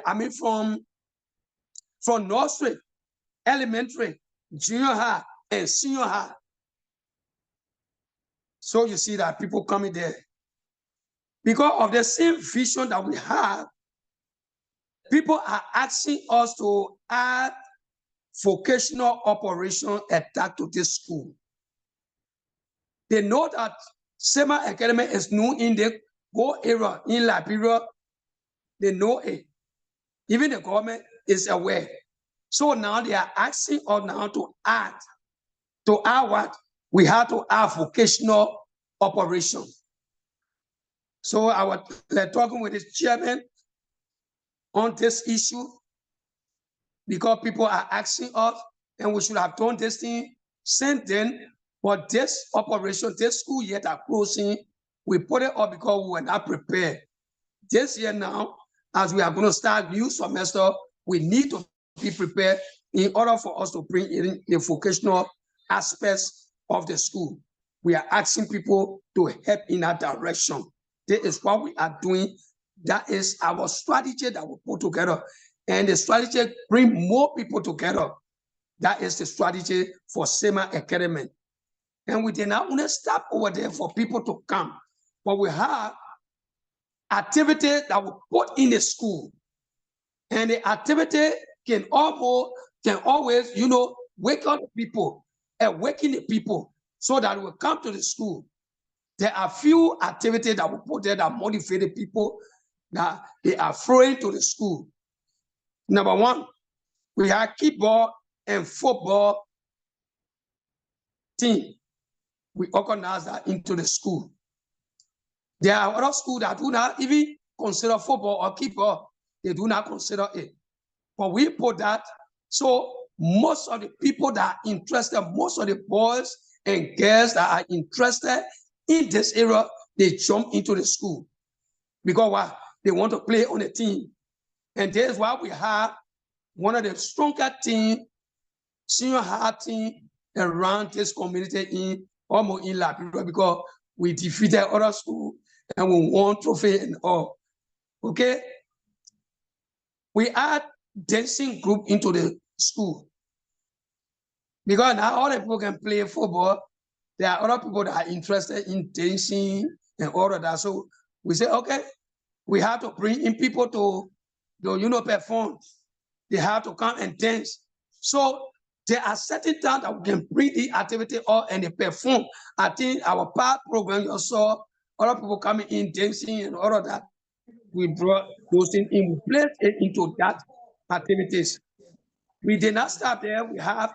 from nursery, elementary, junior high, and senior high. So you see that people coming there. Because of the same vision that we have, people are asking us to add vocational operation attached to this school. They know that SEMA Academy is known in the whole area in Liberia. They know it. Even the government is aware. So now they are asking us now to add what? We have to add vocational operation. So I was talking with his chairman, on this issue because people are asking us, and we should have done this thing since then. But this operation, this school year that closing, we put it up because we were not prepared. This year now, as we are going to start new semester, we need to be prepared in order for us to bring in the vocational aspects of the school. We are asking people to help in that direction. This is what we are doing. That is our strategy that we put together. And the strategy bring more people together. That is the strategy for SEMA Academy. And we did not want to stop over there for people to come, but we have activities that we put in the school. And the activity can always, wake up the people and waken the people so that we come to the school. There are few activities that we put there that motivate the people that they are throwing to the school. Number one, we have kickball and football team. We organize that into the school. There are other schools that do not even consider football or kickball. They do not consider it. But we put that so most of the people that are interested, most of the boys and girls that are interested in this area, they jump into the school because what? They want to play on the team. And that is why we have one of the stronger teams, senior high team around this community in almost in Liberia because we defeated other schools and we won trophy and all. Okay? We add dancing group into the school because now all the people can play football. There are other people that are interested in dancing and all of that. So we say, okay, we have to bring in people to perform. They have to come and dance. So there are certain times that we can bring the activity up and they perform. I think our past program, you saw other people coming in dancing and all of that. We brought those things in, we placed it into that activities. We did not stop there. We have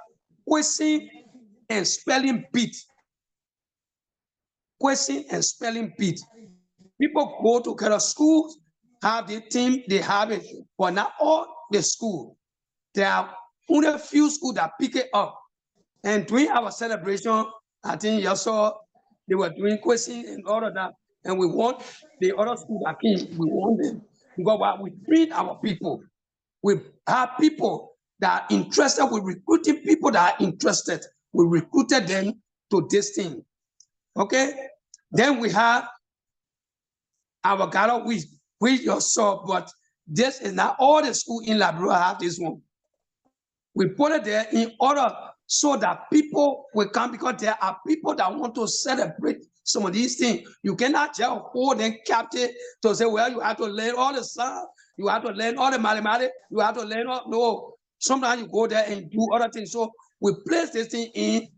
question and spelling beat. Question and spelling beat. People go to kind of schools, have the team, they have it, but not all the school. There are only a few schools that pick it up. And during our celebration, I think you saw they were doing questions and all of that. And we want the other schools that came, we want them. Because while we treat our people, we have people that are interested, we recruiting people that are interested. We recruited them to this thing. Okay? Then we have our gala week, which you saw, but this is not all the schools in Liberia have this one. We put it there in order so that people will come because there are people that want to celebrate some of these things. You cannot just hold them captive to say, well, you have to learn all the stuff, you have to learn all the mathematics, you have to learn all, no. Sometimes you go there and do other things. So we place this thing in,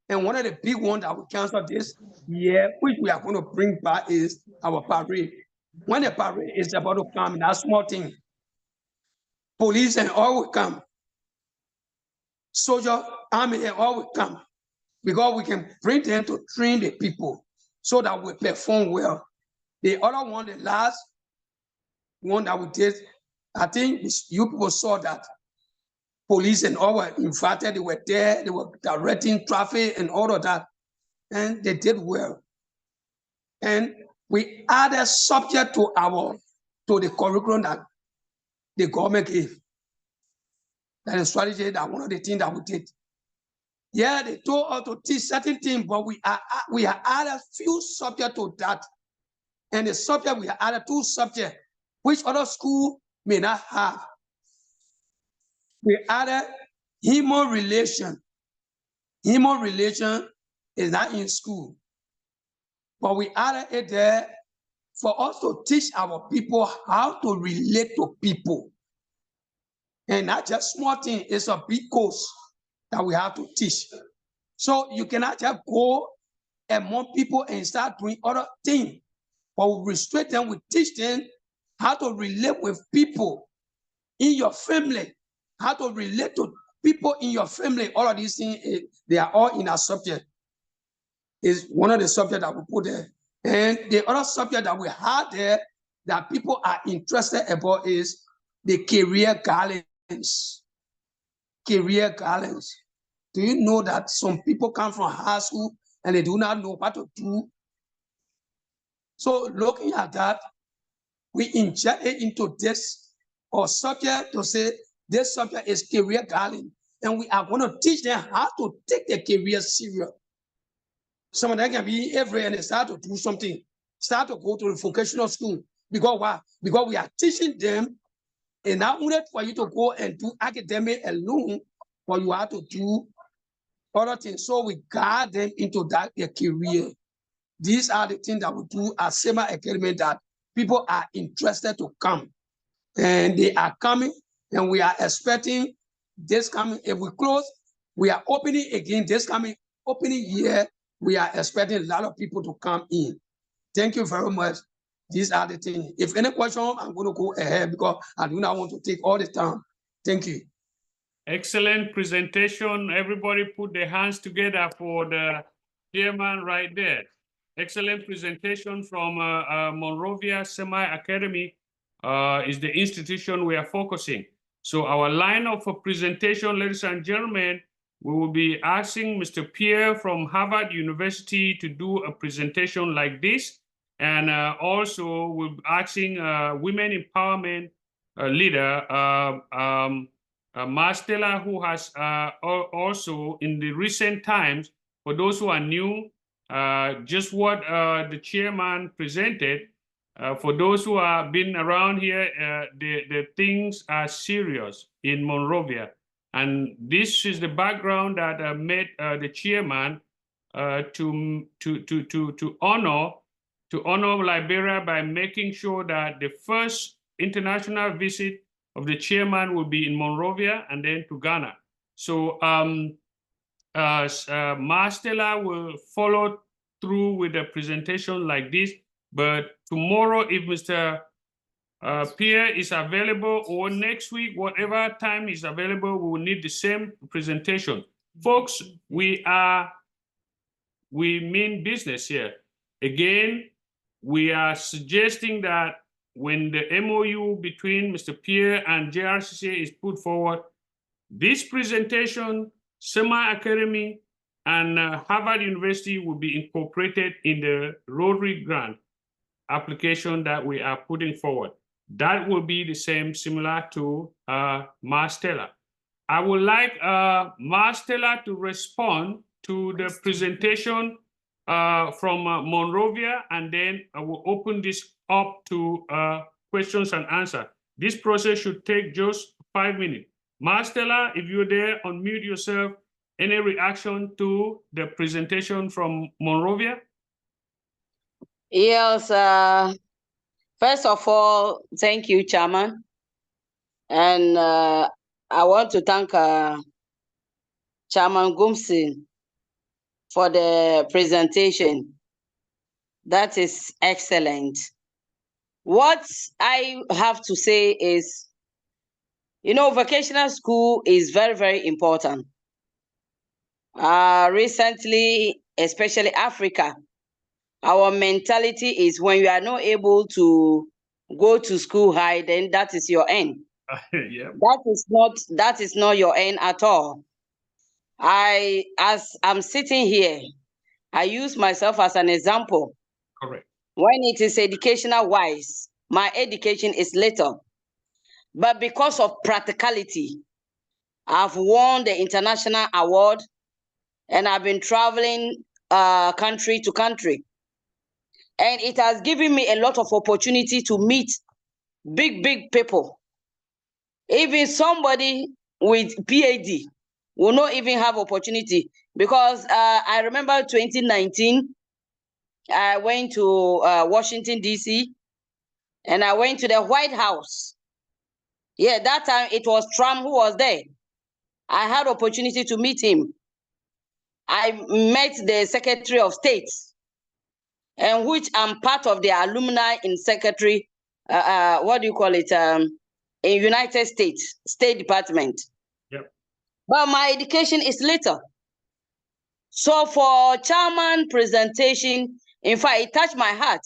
and one of the big ones that we cancel this year, which we are going to bring back, is our parade. When the parade is about to come, that small thing, police and all will come. Soldier, army, and all will come because we can bring them to train the people so that we perform well. The other one, the last one that we did, I think you people saw that police and all were invited, they were there, they were directing traffic and all of that, and they did well. And we added subject to the curriculum that the government gave. That is strategy, that one of the things that we did. Yeah, they told us to teach certain things, but we are added few subjects to that. And the subject, we are added 2 subjects, which other school may not have. We added human relation. Human relation is not in school, but we added it there for us to teach our people how to relate to people. And not just small thing, it's a big course that we have to teach. So you cannot just go among people and start doing other things, but we restrict them, we teach them how to relate with people in your family, how to relate to people in your family. All of these things, they are all in our subject. Is one of the subjects that we put there. And the other subject that we have there that people are interested about is the career guidelines. Career guidelines. Do you know that some people come from high school and they do not know what to do? So looking at that, we injected into this or subject to say this subject is career guideline, and we are going to teach them how to take their career serious. Some of them can be every and they start to do something, start to go to the vocational school. Because why? Because we are teaching them, and not only for you to go and do academic alone, but you have to do other things. So we guide them into that their career. These are the things that we do at SEMA Academy that people are interested to come. And they are coming, and we are expecting this coming. If we close, we are opening again this coming opening year. We are expecting a lot of people to come in. Thank you very much. These are the things. If any question, I'm going to go ahead because I do not want to take all the time. Thank you. Excellent presentation. Everybody put their hands together for the chairman right there. Excellent presentation from Monrovia Semi Academy is the institution we are focusing. So our line of presentation, ladies and gentlemen, we will be asking Mr. Pierre from Harvard University to do a presentation like this. And also we'll be asking women empowerment leader, Marstella, who has also in the recent times, for those who are new, just what the chairman presented. For those who have been around here, the things are serious in Monrovia. And this is the background that made the chairman to honor Liberia by making sure that the first international visit of the chairman will be in Monrovia and then to Ghana. So Marstella will follow through with a presentation like this, but tomorrow, if Mr. Pierre is available, or next week, whatever time is available, we will need the same presentation. Folks, we mean business here. Again, we are suggesting that when the MOU between Mr. Pierre and JRCCA is put forward, this presentation, SEMA Academy, and Harvard University will be incorporated in the Rotary grant application that we are putting forward. That will be the same, similar to Marstella. I would like Marstella to respond to the presentation from Monrovia, and then I will open this up to questions and answers. This process should take just 5 minutes. Marstella, if you're there, unmute yourself. Any reaction to the presentation from Monrovia? Yes, first of all, thank you, Chairman. And I want to thank Chairman Gumsin for the presentation. That is excellent. What I have to say is, you know, vocational school is very, very important. Recently, especially Africa, our mentality is when you are not able to go to school high, then that is your end. Yeah. That is not your end at all. As I'm sitting here, I use myself as an example. Correct. When it is educational wise, my education is little. But because of practicality, I've won the international award and I've been traveling country to country. And it has given me a lot of opportunity to meet big, big people. Even somebody with PhD will not even have opportunity, because I remember 2019, I went to Washington, D.C., and I went to the White House. Yeah, that time it was Trump who was there. I had opportunity to meet him. I met the Secretary of State, and which I'm part of the alumni in Secretary, what do you call it, in United States, State Department. Yep. But my education is little. So for Chairman presentation, in fact, it touched my heart.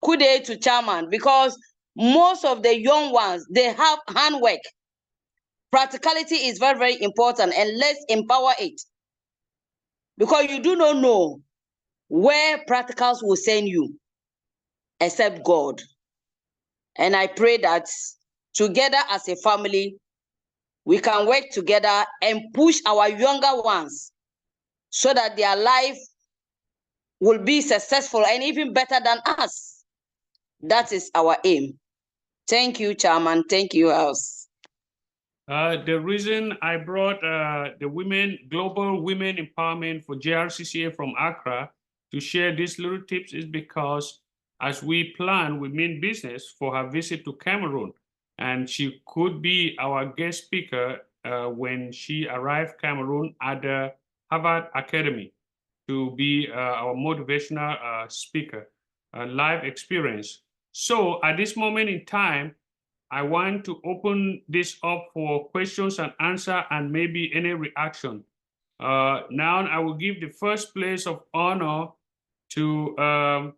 Kudos to Chairman, because most of the young ones, they have handwork. Practicality is very, very important, and let's empower it. Because you do not know where practicals will send you, except God. And I pray that together as a family, we can work together and push our younger ones so that their life will be successful and even better than us. That is our aim. Thank you, Chairman. Thank you, House. The reason I brought the Global Women Empowerment for JRCCA from Accra to share these little tips is because as we plan, we mean business for her visit to Cameroon, and she could be our guest speaker when she arrived Cameroon at the Harvard Academy to be our motivational speaker, live experience. So at this moment in time, I want to open this up for questions and answer and maybe any reaction. Now I will give the first place of honor to the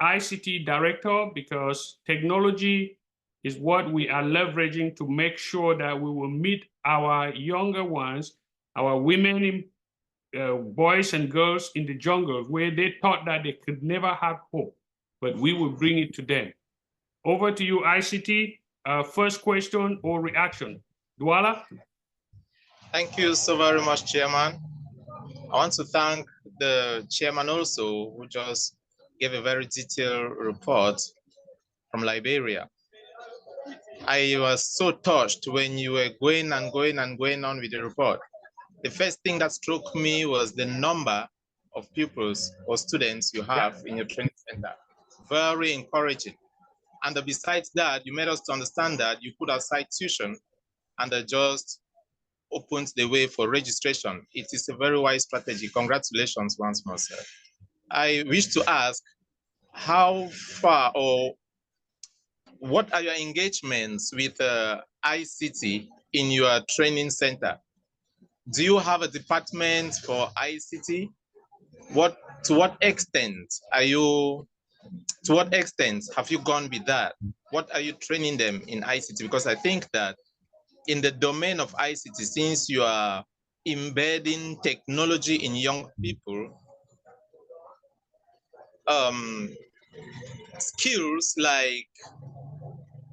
ICT director, because technology is what we are leveraging to make sure that we will meet our younger ones, our women, boys and girls in the jungle where they thought that they could never have hope, but we will bring it to them. Over to you, ICT. First question or reaction. Douala? Thank you so very much, Chairman. I want to thank the chairman also, who just gave a very detailed report from Liberia. I was so touched when you were going on with the report. The first thing that struck me was the number of pupils or students you have in your training center. Very encouraging. And besides that, you made us to understand that you put aside tuition and just opened the way for registration. It is a very wise strategy. Congratulations once more, sir. I wish to ask, how far or what are your engagements with ICT in your training center? Do you have a department for ICT? To what extent have you gone with that? What are you training them in ICT? Because I think that in the domain of ICT, since you are embedding technology in young people, skills like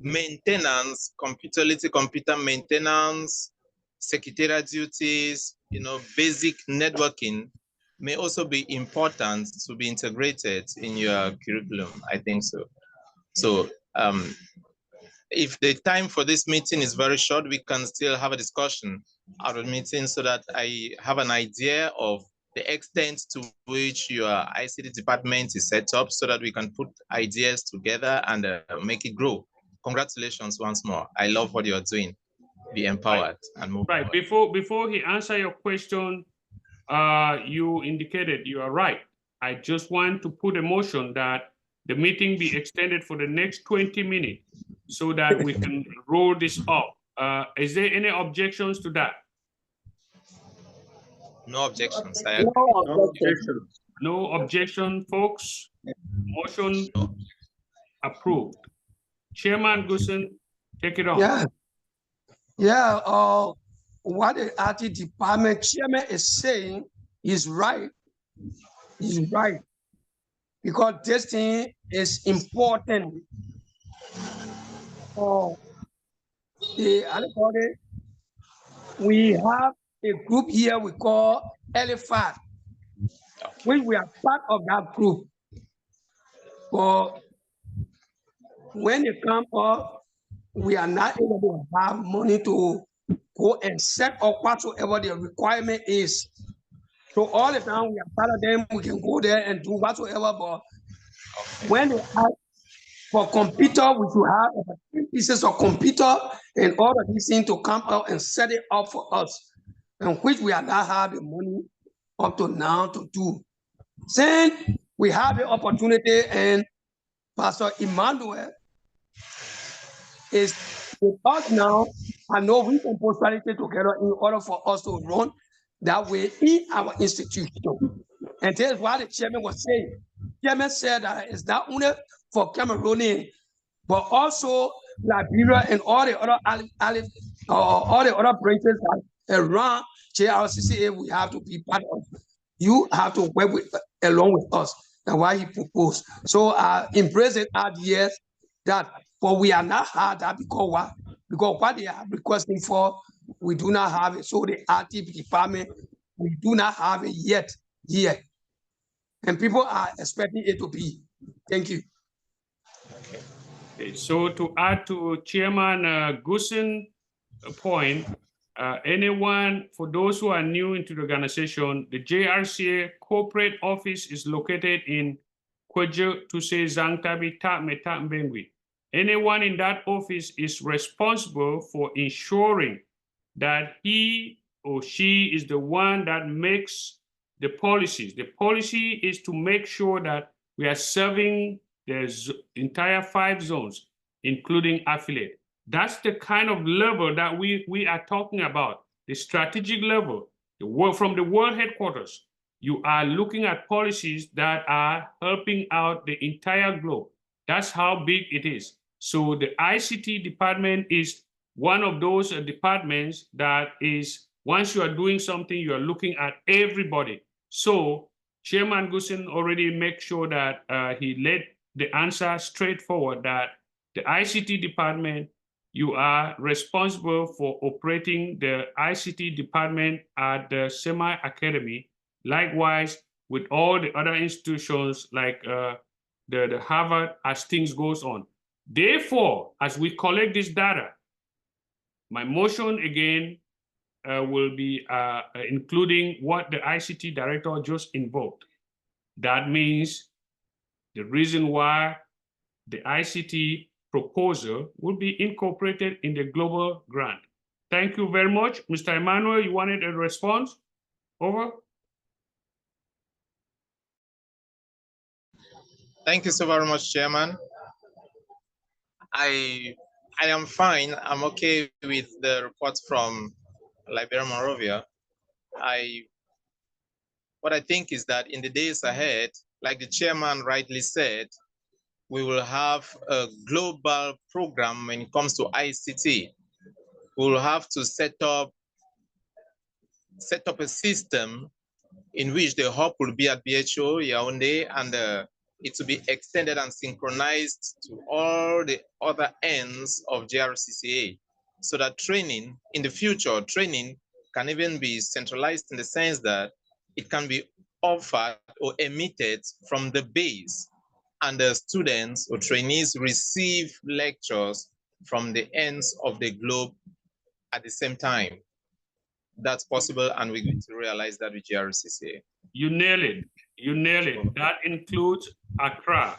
maintenance, computer maintenance, secretarial duties, basic networking may also be important to be integrated in your curriculum. I think so. So if the time for this meeting is very short, we can still have a discussion out of the meeting so that I have an idea of the extent to which your ICT department is set up so that we can put ideas together and make it grow. Congratulations once more. I love what you're doing. Be empowered and move right. Before he answer your question, you indicated you are right. I just want to put a motion that the meeting be extended for the next 20 minutes so that we can roll this up. Is there any objections to that? No objections. No objection, folks. Motion approved. Chairman Gusen, take it on. What the IT department chairman is saying is right. He's right. Because this thing is important. We have a group here we call ELIFAT, which we are part of that group. But when they come up, we are not able to have money to go and set up whatsoever the requirement is. So all the time we are part of them, we can go there and do whatsoever, but when they ask for computer, we should have 10 pieces of computer and all of these things to come out and set it up for us, and which we are not have the money up to now to do. Since we have the opportunity and Pastor Emmanuel is with us now, I know we can put strategy together in order for us to run that way in our institution. And that's what the chairman was saying. The chairman said that it's not only for Cameroonian, but also Liberia and all the other all the other branches around JRCCA, we have to be part of. You have to work along with us. And why he proposed. So I embrace it out yes that, but we are not hard that because what? Because what they are requesting for, we do not have it. So the RT department, we do not have it yet here. And people are expecting it to be. Thank you. Okay, so to add to Chairman Goosen's point, anyone, for those who are new into the organization, the JRCA corporate office is located in Kwejo Tuse Zangtabi Ta Meta Mbengwi. Anyone in that office is responsible for ensuring that he or she is the one that makes the policies. The policy is to make sure that we are serving the entire 5 zones, including affiliate. That's the kind of level that we are talking about, the strategic level. From the world headquarters, you are looking at policies that are helping out the entire globe. That's how big it is. So the ICT department is one of those departments that is, once you are doing something, you are looking at everybody. So Chairman Goosen already make sure that he let the answer straightforward that the ICT department, you are responsible for operating the ICT department at the SEMI Academy. Likewise, with all the other institutions like the Harvard as things goes on. Therefore, as we collect this data, my motion again will be including what the ICT director just invoked. That means the reason why the ICT proposal will be incorporated in the global grant. Thank you very much. Mr. Emmanuel, you wanted a response? Over. Thank you so very much, Chairman. I am fine. I'm okay with the reports from Liberia Monrovia. What I think is that in the days ahead, like the chairman rightly said, we will have a global program when it comes to ICT. We will have to set up a system in which the hub will be at BHO, Yaoundé, and it will be extended and synchronized to all the other ends of JRCCA, so that training in the future, training can even be centralized in the sense that it can be offered or emitted from the base, and the students or trainees receive lectures from the ends of the globe at the same time. That's possible, and we're going to realize that with JRCCA. You nail it. You nail it. That includes Accra.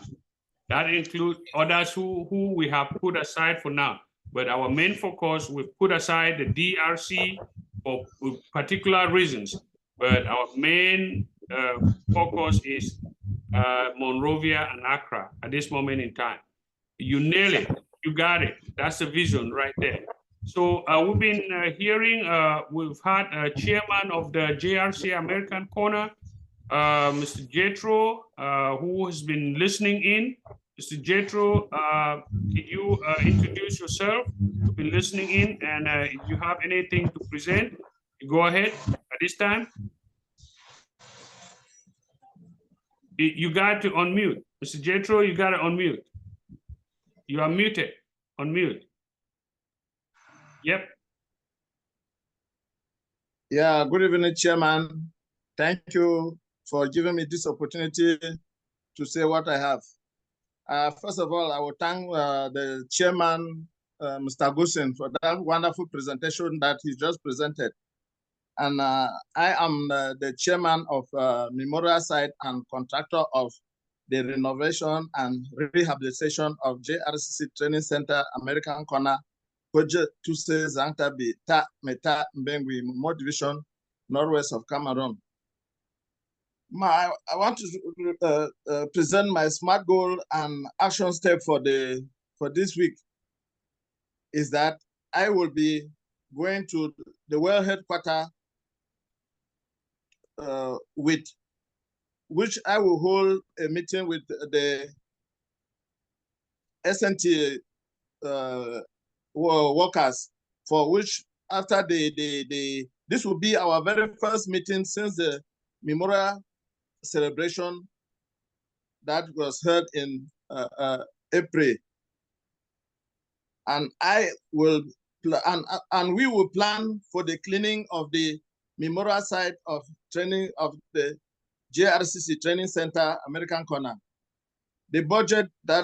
That includes others who we have put aside for now. But our main focus, we put aside the DRC for particular reasons. But our main focus is Monrovia and Accra at this moment in time. You nail it. You got it. That's the vision right there. So we've been hearing, we've had chairman of the JRCA American Corner, Mr. Jethro, who has been listening in. Mr. Jethro, can you introduce yourself? You've been listening in, and if you have anything to present, go ahead at this time. You got to unmute. Mr. Jethro, you got to unmute. You are muted. Unmute. Yep. Yeah, good evening, Chairman. Thank you for giving me this opportunity to say what I have. First of all, I will thank the Chairman, Mr. Goosen, for that wonderful presentation that he just presented. And I am the Chairman of Memorial Site and contractor of the renovation and rehabilitation of JRCC Training Center, American Corner, Kwejo Tuse Zangtabi Ta Meta Mbengwi, Mo Division, Northwest of Cameroon. I want to present my SMART goal and action step for this week. Is that I will be going to the world headquarters with which I will hold a meeting with the SNT workers, for which after this will be our very first meeting since the memorial celebration that was held in April. And I will and we will plan for the cleaning of the memorial site of training of the JRCC Training Center, American Corner. The budget that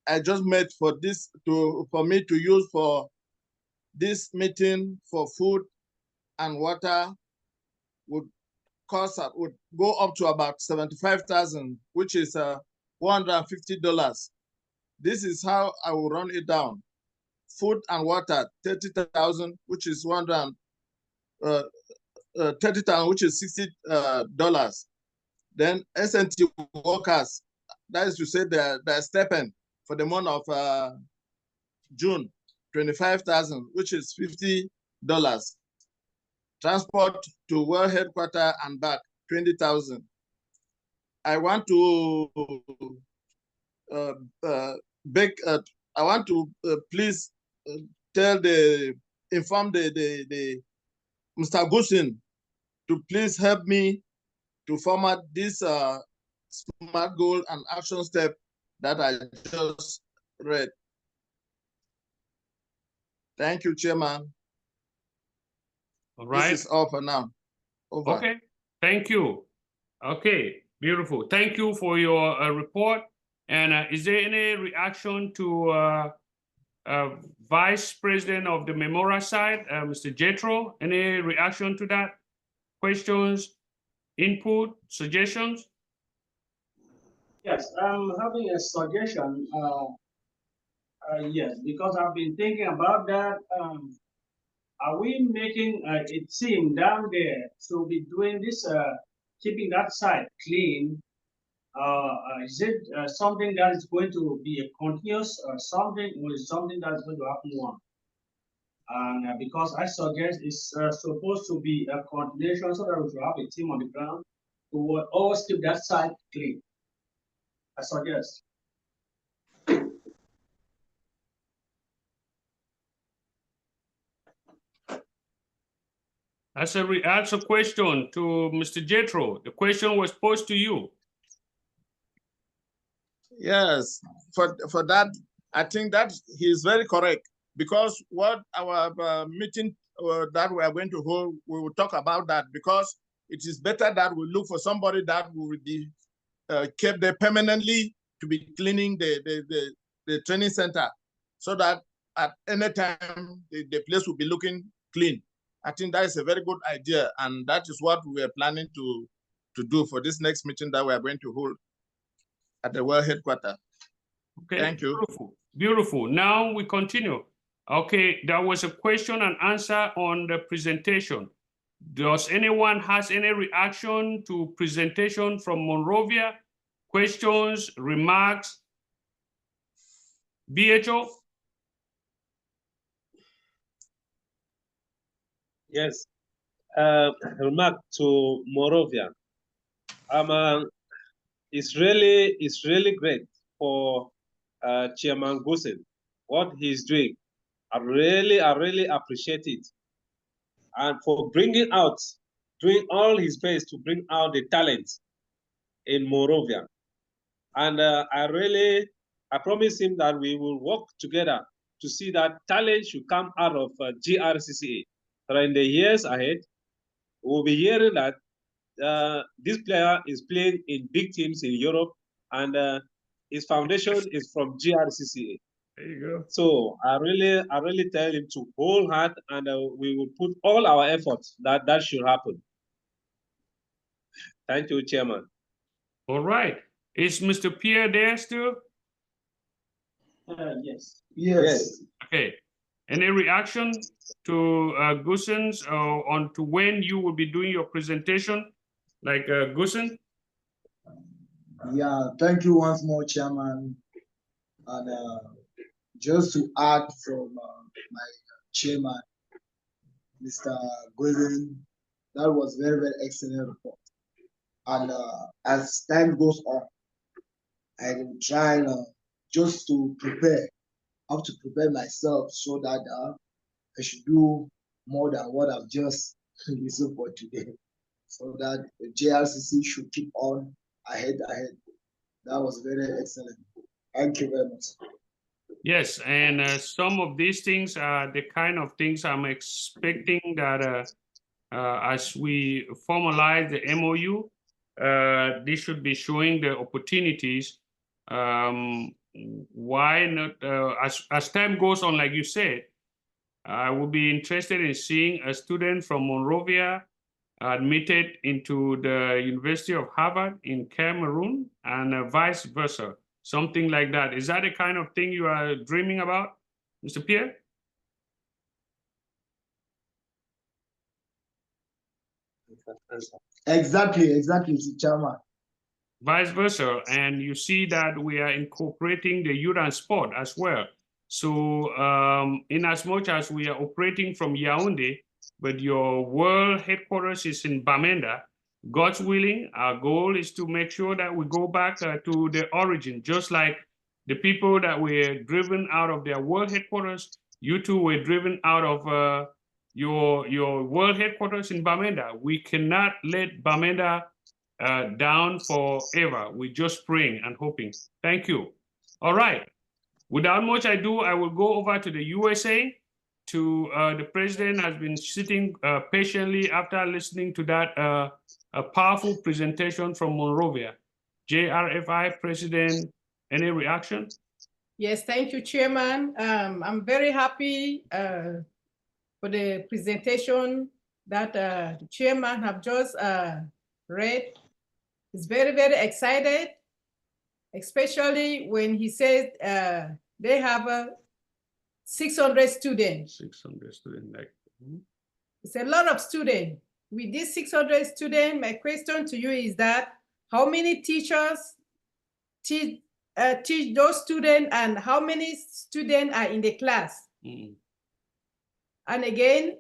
I just made for this for me to use for this meeting for food and water would go up to about 75,000, which is $150. This is how I will run it down. Food and water, 30,000, which is $30,000, which is $60. Then SNT workers, that is to say their stipend for the month of June, 25,000, which is $50. Transport to world headquarters and back, 20,000. I want to I want to please inform the Mr. Gusin to please help me to format this SMART goal and action step that I just read. Thank you, Chairman. All right. This is all for now. Over. Okay, thank you. Okay, beautiful. Thank you for your report. And is there any reaction to Vice President of the Memorial side, Mr. Jethro? Any reaction to that? Questions, input, suggestions? Yes, I'm having a suggestion. Yes, because I've been thinking about that. Are we making a team down there to be doing this, keeping that site clean? Is it something that is going to be a continuous something, or is something that is going to happen one? And because I suggest it's supposed to be a continuation, so that we should have a team on the ground to always keep that site clean. I suggest. That's a question to Mr. Jethro. The question was posed to you. Yes, for that, I think that he is very correct, because what our meeting that we are going to hold, we will talk about that, because it is better that we look for somebody that will be kept there permanently to be cleaning the training center, so that at any time the place will be looking clean. I think that is a very good idea, and that is what we are planning to do for this next meeting that we are going to hold at the world headquarters. Okay, thank you. Beautiful, beautiful. Now we continue. Okay, there was a question and answer on the presentation. Does anyone has any reaction to presentation from Monrovia? Questions, remarks? BHO? Yes, remark to Morovia. It's really great for Chairman Gusen, what he's doing. I really appreciate it, and for doing all his best to bring out the talent in Morovia. And I promise him that we will work together to see that talent should come out of JRCCA. So in the years ahead, we'll be hearing that this player is playing in big teams in Europe, and his foundation is from JRCCA. There you go. So I really tell him to hold hard, and we will put all our efforts that should happen. Thank you, Chairman. All right. Is Mr. Pierre there still? Yes. Yes. Okay. Any reaction to Gusen's on to when you will be doing your presentation, like Gusen? Yeah, thank you once more, Chairman. And just to add from my chairman, Mr. Golden, that was very, very excellent report. And as time goes on, I will try just to prepare. I have to prepare myself so that I should do more than what I've just listened for today, so that the JRCC should keep on ahead. That was very excellent. Thank you very much. Yes, and some of these things are the kind of things I'm expecting that as we formalize the MOU, this should be showing the opportunities. Why not, as time goes on, like you said, I would be interested in seeing a student from Monrovia admitted into the University of Harvard in Cameroon and vice versa. Something like that. Is that the kind of thing you are dreaming about, Mr. Pierre? Exactly, Chairman. Vice versa, and you see that we are incorporating the youth and sport as well. So in as much as we are operating from Yaoundé, but your world headquarters is in Bamenda, God's willing, our goal is to make sure that we go back to the origin, just like the people that were driven out of their world headquarters, you two were driven out of your world headquarters in Bamenda. We cannot let Bamenda down forever. We're just praying and hoping. Thank you. All right. Without much ado, I will go over to the USA. The president has been sitting patiently after listening to that a powerful presentation from Monrovia. JRFI President, any reaction? Yes, thank you, Chairman. I'm very happy for the presentation that the Chairman have just read. He's very, very excited, especially when he says they have 600 students. 600 students, like. It's a lot of students. With these 600 students, my question to you is that how many teachers teach those students and how many students are in the class? And again,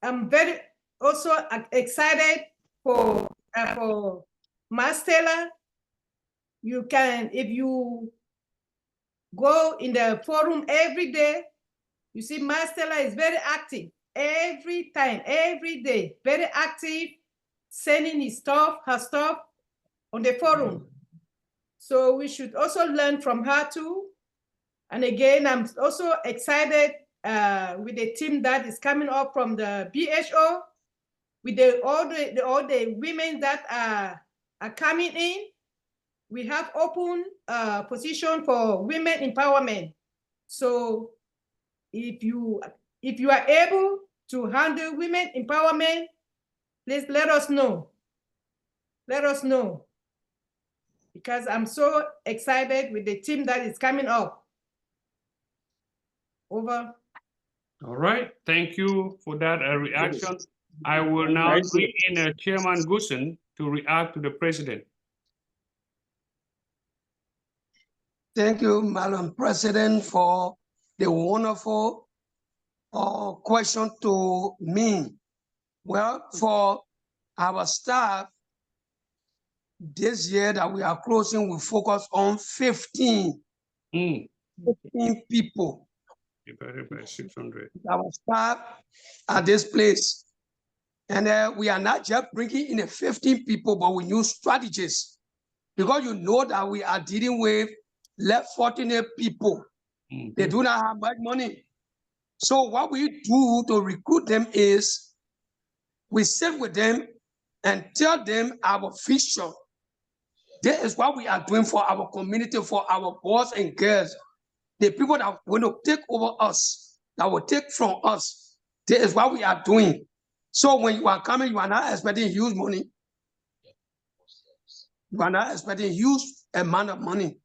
I'm very also excited for Marcella. You can, if you go in the forum every day, you see Marcella is very active every time, every day, very active, sending his stuff, her stuff on the forum. So we should also learn from her too. And again, I'm also excited with the team that is coming up from the BHO, with all the women that are coming in. We have open position for women empowerment. So if you are able to handle women empowerment, please let us know. Let us know. Because I'm so excited with the team that is coming up. Over. All right, thank you for that reaction. I will now bring in Chairman Goosen to react to the president. Thank you, Madam President, for the wonderful question to me. Well, for our staff, this year that we are closing, we focus on 15 people. Divided by 600. Our staff at this place. And we are not just bringing in the 15 people, but we use strategies. Because you know that we are dealing with less fortunate people. They do not have much money. So what we do to recruit them is we sit with them and tell them our vision. That is what we are doing for our community, for our boys and girls. The people that want to take over us, that will take from us. That is what we are doing. So when you are coming, you are not expecting huge money. You are not expecting huge amount of money.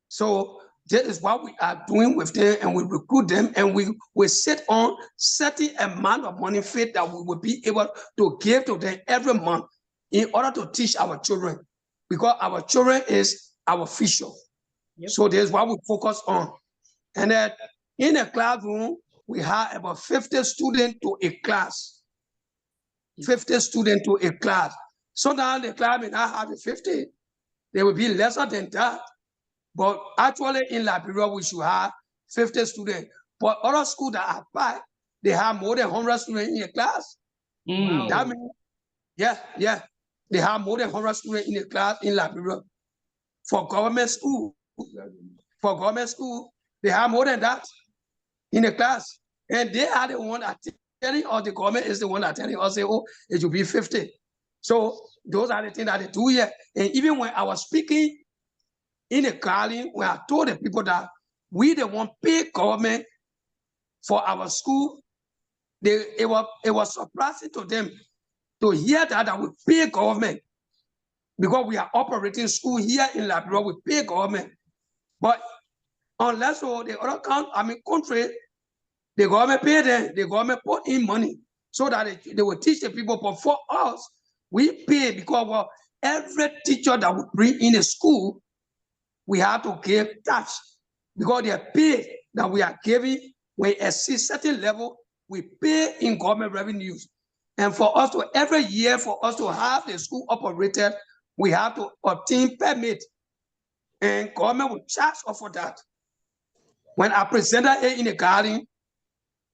So that is what we are doing with them, and we recruit them, and we set on certain amount of money fit that we will be able to give to them every month in order to teach our children, because our children is our future. Yep. So that's what we focus on. And then in a classroom, we have about 50 students to a class. 50 students to a class. So now the class may not have 50. They will be lesser than that. But actually in Liberia, we should have 50 students. But other schools that apply, they have more than 100 students in a class. That means, yeah, they have more than 100 students in a class in Liberia. For government school, they have more than that in a class. And they are the one that telling us, the government is the one that telling us, say, oh, it should be 50. So those are the things that they do here. And even when I was speaking in a gathering, when I told the people that we the one pay government for our school, it was surprising to them to hear that we pay government, because we are operating school here in Liberia, we pay government. But unless the other country, the government pay them, the government put in money so that they will teach the people. But for us, we pay because every teacher that we bring in a school, we have to give tax, because the pay that we are giving, when it exceeds certain level, we pay in government revenues. And for us to, every year, for us to have the school operated, we have to obtain permit, and government will charge us for that. When I presented it in the garden,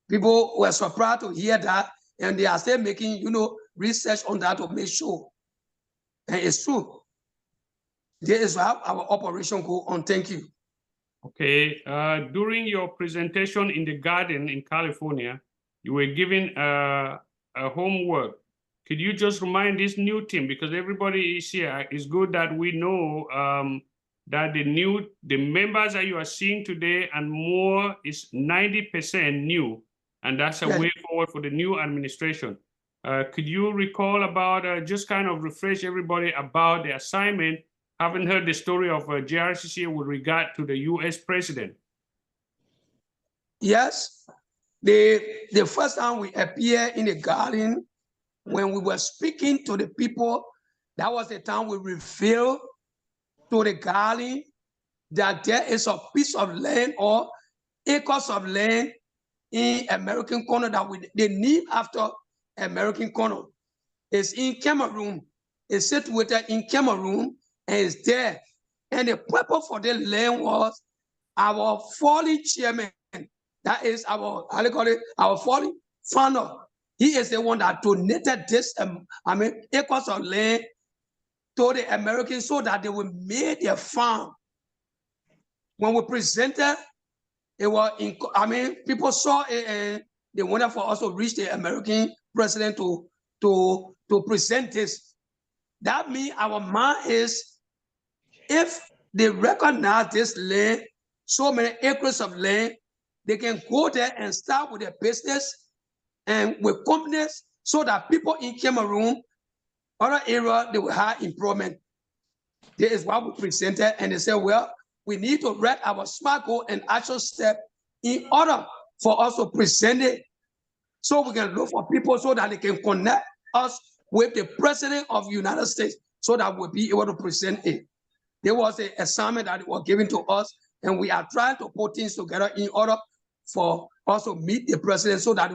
people were surprised to hear that, and they are still making, research on that to make sure. And it's true. This is how our operation go on. Thank you. Okay. During your presentation in the garden in California, you were given a homework. Could you just remind this new team, because everybody is here, it's good that we know that the members that you are seeing today and more is 90% new, and that's a way forward for the new administration. Could you recall about, just kind of refresh everybody about the assignment, having heard the story of JRCCA with regard to the US president? Yes, the first time we appeared in the garden, when we were speaking to the people, that was the time we revealed to the garden that there is a piece of land or acres of land in American Corner that they named after American Corner. It's in Cameroon. It's situated in Cameroon, and it's there. And the purpose for the land was our fallen chairman. That is our, how do you call it, our fallen founder. He is the one that donated this, acres of land to the Americans so that they will make their farm. When we presented, it was, people saw it and they wanted for us to reach the American president to present this. That means our mind is, if they recognize this land, so many acres of land, they can go there and start with their business and with companies, so that people in Cameroon, other areas, they will have employment. This is what we presented, and they said, well, we need to write our SMART goal and action step in order for us to present it, so we can look for people so that they can connect us with the president of the United States, so that we'll be able to present it. There was an assignment that was given to us, and we are trying to put things together in order for us to meet the president, so that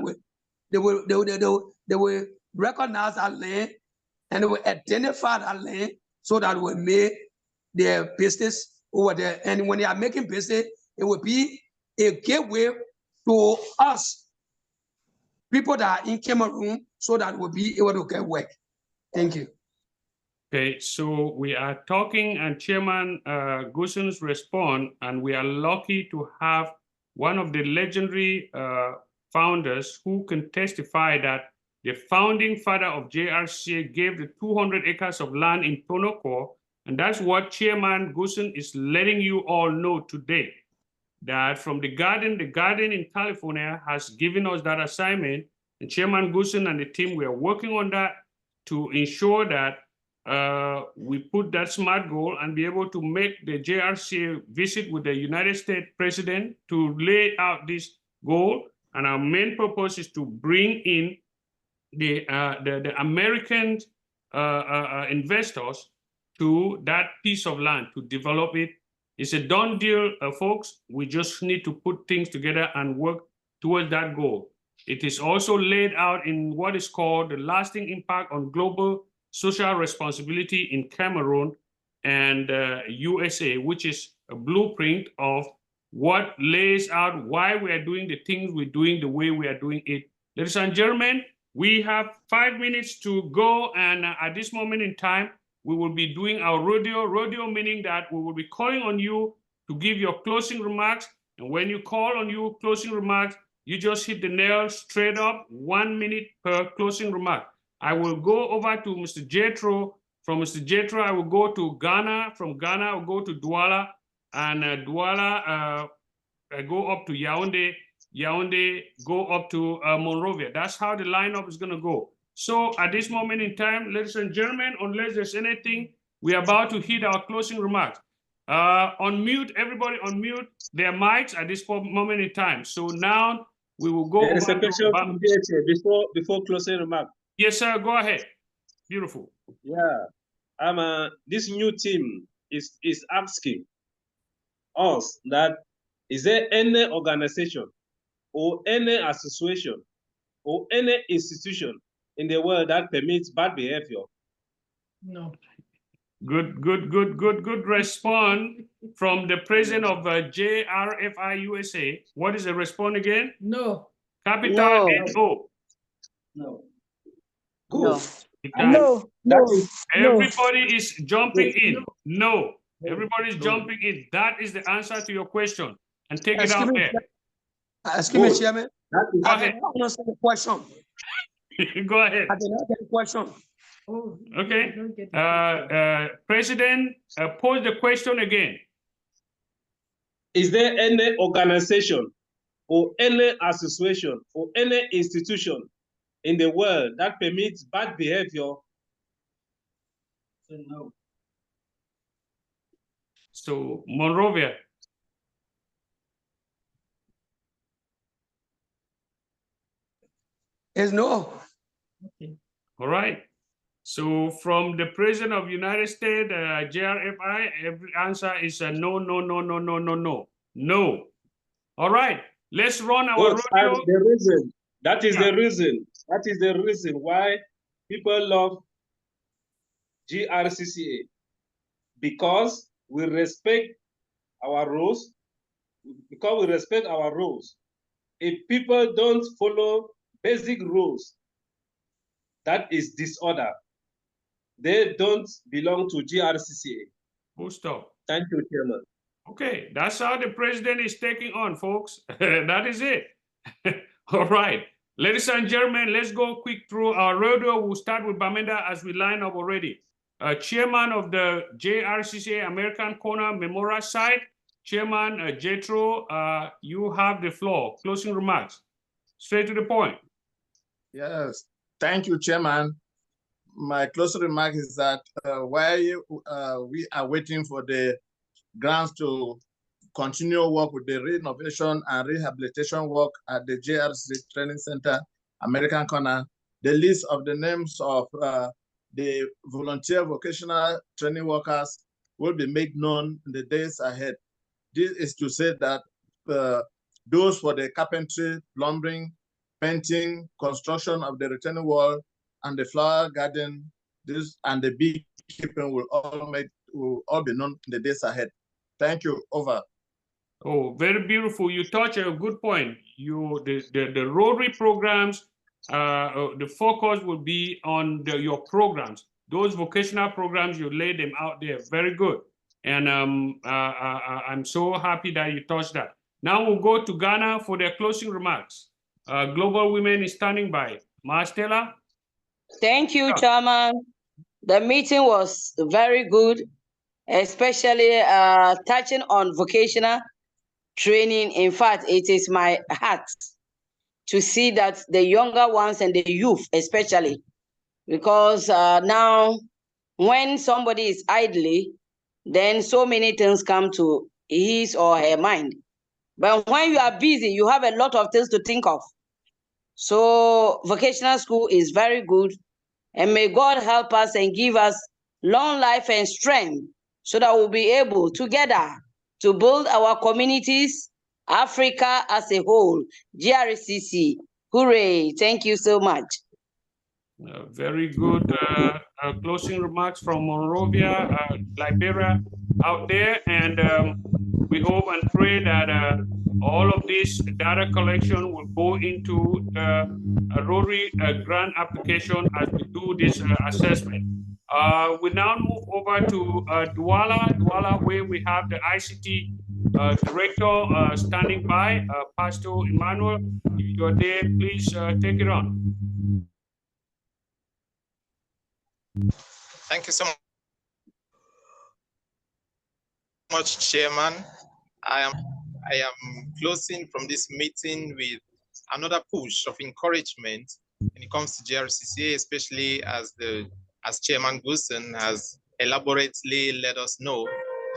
they will recognize that land, and they will identify that land, so that we make their business over there. And when they are making business, it will be a gateway to us, people that are in Cameroon, so that we'll be able to get work. Thank you. Okay, so we are talking, and Chairman Goosen's respond, and we are lucky to have one of the legendary founders who can testify that the founding father of JRCCA gave the 200 acres of land in Tonoko, and that's what Chairman Goosen is letting you all know today, that from the garden in California has given us that assignment, and Chairman Goosen and the team, we are working on that to ensure that we put that SMART goal and be able to make the JRCCA visit with the United States President to lay out this goal. And our main purpose is to bring in the American investors to that piece of land to develop it. It's a done deal, folks. We just need to put things together and work towards that goal. It is also laid out in what is called the lasting impact on global social responsibility in Cameroon and USA, which is a blueprint of what lays out why we are doing the things we're doing the way we are doing it. Ladies and gentlemen, we have 5 minutes to go, and at this moment in time, we will be doing our rodeo, meaning that we will be calling on you to give your closing remarks. And when you call on your closing remarks, you just hit the nail straight up, 1 minute per closing remark. I will go over to Mr. Jethro. From Mr. Jethro, I will go to Ghana. From Ghana, I will go to Douala. And Douala, I go up to Yaoundé. Yaoundé, go up to Monrovia. That's how the lineup is going to go. So at this moment in time, ladies and gentlemen, unless there's anything, we are about to hit our closing remarks. Unmute, everybody unmute their mics at this moment in time. So now we will go There is a over question from DHA before closing remark. Yes, sir, go ahead. Beautiful. Yeah, this new team is asking us that, is there any organization or any association or any institution in the world that permits bad behavior? No. Good response from the president of JRFI USA. What is the response again? No. Capital No. No. Good. No. Everybody is jumping in. No. Everybody is jumping in. That is the answer to your question. And take it out there. Excuse me, Chairman. Go ahead. I don't understand the question. Go ahead. I did not get the question. Okay. President, pose the question again. Is there any organization or any association or any institution in the world that permits bad behavior? No. So, Monrovia. Is no. Okay. All right. So from the President of the United States, JRFI, every answer is no, no, no, no, no, no, no, no. All right. Let's run our rodeo. The reason, that is the reason why people love JRCCA, because we respect our rules. Because we respect our rules. If people don't follow basic rules, that is disorder. They don't belong to JRCCA. Full stop. Thank you, Chairman. Okay, that's how the president is taking on, folks. That is it. All right. Ladies and gentlemen, let's go quick through our rodeo. We'll start with Bamenda as we line up already. Chairman of the JRCCA American Corner Memorial Site, Chairman Jethro, you have the floor. Closing remarks. Straight to the point. Yes, thank you, Chairman. My closing remark is that while we are waiting for the grants to continue work with the renovation and rehabilitation work at the JRCCA Training Center, American Corner, the list of the names of the volunteer vocational training workers will be made known in the days ahead. This is to say that those for the carpentry, plumbing, painting, construction of the retaining wall, and the flower garden, and the beekeeping will all be known in the days ahead. Thank you. Over. Oh, very beautiful. You touch a good point. The Rotary programs, the focus will be on your programs. Those vocational programs, you lay them out there. Very good. And I'm so happy that you touched that. Now we'll go to Ghana for their closing remarks. Global Women is standing by. Marstella? Thank you, Chairman. The meeting was very good, especially touching on vocational training. In fact, it is my heart to see that the younger ones and the youth especially, because now when somebody is idly, then so many things come to his or her mind. But when you are busy, you have a lot of things to think of. So vocational school is very good. And may God help us and give us long life and strength so that we'll be able together to build our communities, Africa as a whole. JRCC, hooray. Thank you so much. Very good closing remarks from Monrovia, Liberia out there. And we hope and pray that all of this data collection will go into a Rotary grant application as we do this assessment. We now move over to Douala, where we have the ICT director standing by, Pastor Emmanuel. If you're there, please take it on. Thank you so much, Chairman. I am closing from this meeting with another push of encouragement when it comes to JRCCA, especially as Chairman Goosen has elaborately let us know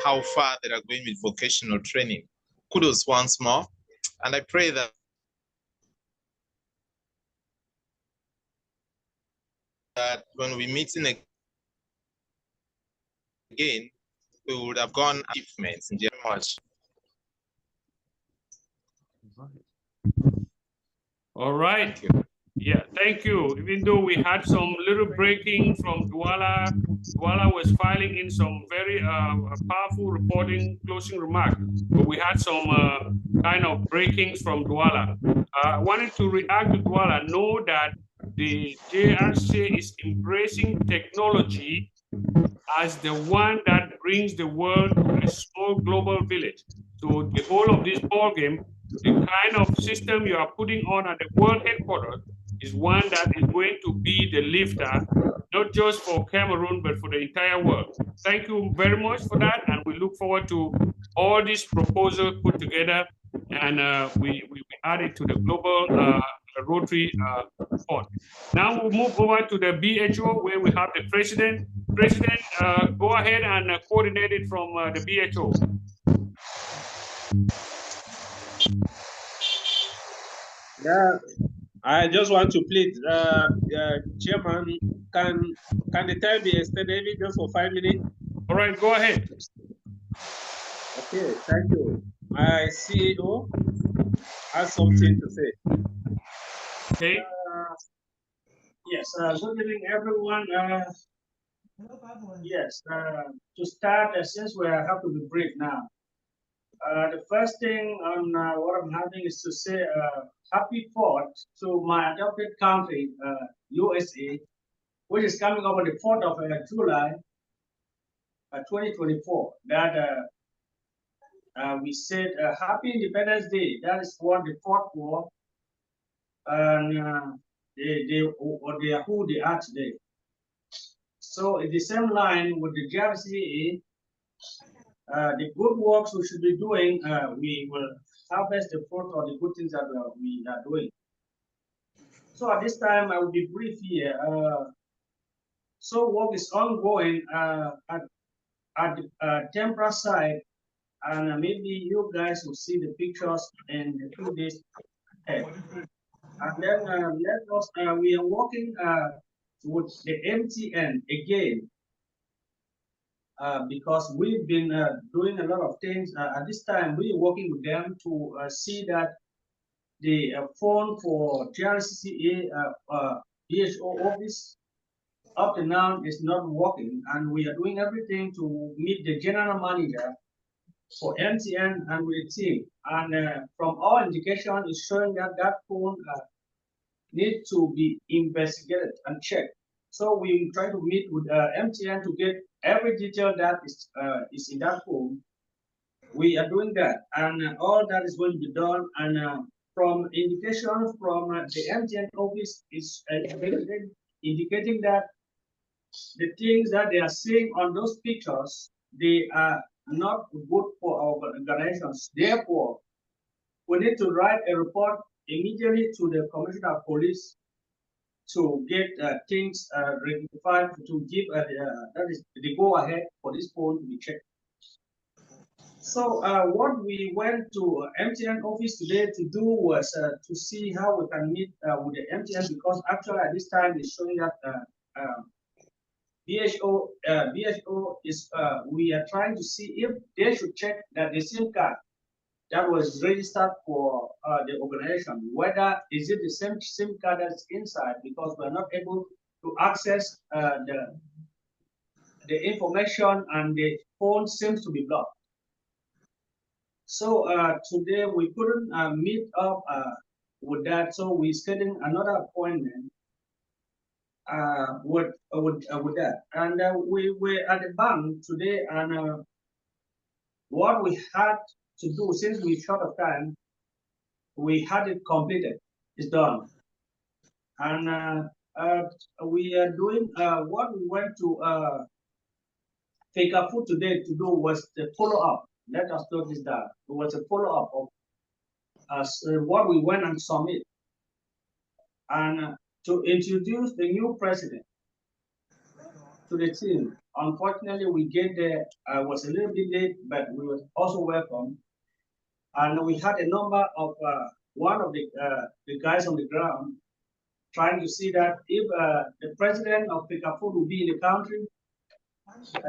how far they are going with vocational training. Kudos once more, and I pray that when we meet in again, we would have gone achievements. Thank you very much. All right. Yeah, thank you. Even though we had some little breaking from Douala was filing in some very powerful reporting closing remarks, but we had some kind of breakings from Douala. I wanted to react to Douala, know that the JRCCA is embracing technology as the one that brings the world to a small global village. So the whole of this ballgame, the kind of system you are putting on at the world headquarters is one that is going to be the lifter, not just for Cameroon, but for the entire world. Thank you very much for that, and we look forward to all these proposals put together, and we add it to the global Rotary report. Now we'll move over to the BHO, where we have the president. President, go ahead and coordinate it from the BHO. Yeah, I just want to plead, Chairman, can the time be extended just for 5 minutes? All right, go ahead. Okay, thank you. My CEO has something to say. Okay. Yes, good evening, everyone. Yes, to start, since we have to be brief now, the first thing on what I'm having is to say happy 4th to my adopted country, USA, which is coming up on the 4th of July, 2024. That we said Happy Independence Day. That is what the 4th war, and they are who they are today. So in the same line with the JRCCA, the good works we should be doing, we will harvest the fruit of the good things that we are doing. So at this time, I will be brief here. So work is ongoing at the temporary side, and maybe you guys will see the pictures in a few days ahead. And then let us, we are working with the MTN again, because we've been doing a lot of things. At this time, we're working with them to see that the phone for JRCCA BHO office up to now is not working, and we are doing everything to meet the general manager for MTN and with the team. And from our indication, is showing that that phone needs to be investigated and checked. So we try to meet with MTN to get every detail that is in that phone. We are doing that, and all that is going to be done. And from indication from the MTN office is indicating that the things that they are seeing on those pictures, they are not good for our organizations. Therefore, we need to write a report immediately to the Commissioner of Police to get things rectified, to give that is the go ahead for this phone to be checked. So what we went to MTN office today to do was to see how we can meet with the MTN, because actually at this time it's showing that BHO is we are trying to see if they should check that the SIM card that was registered for the organization, whether is it the same SIM card that's inside, because we're not able to access the information, and the phone seems to be blocked. So today we couldn't meet up with that, so we scheduled another appointment with that. And we were at the bank today, and what we had to do, since we're short of time, we had it completed. It's done. And we are doing what we went to take our food today to do was the follow-up. Let us notice that. It was a follow-up of what we went and submit. And to introduce the new president to the team. Unfortunately, we get there, was a little bit late, but we were also welcome. And we had a number of one of the guys on the ground trying to see that if the president of Pekafut will be in the country,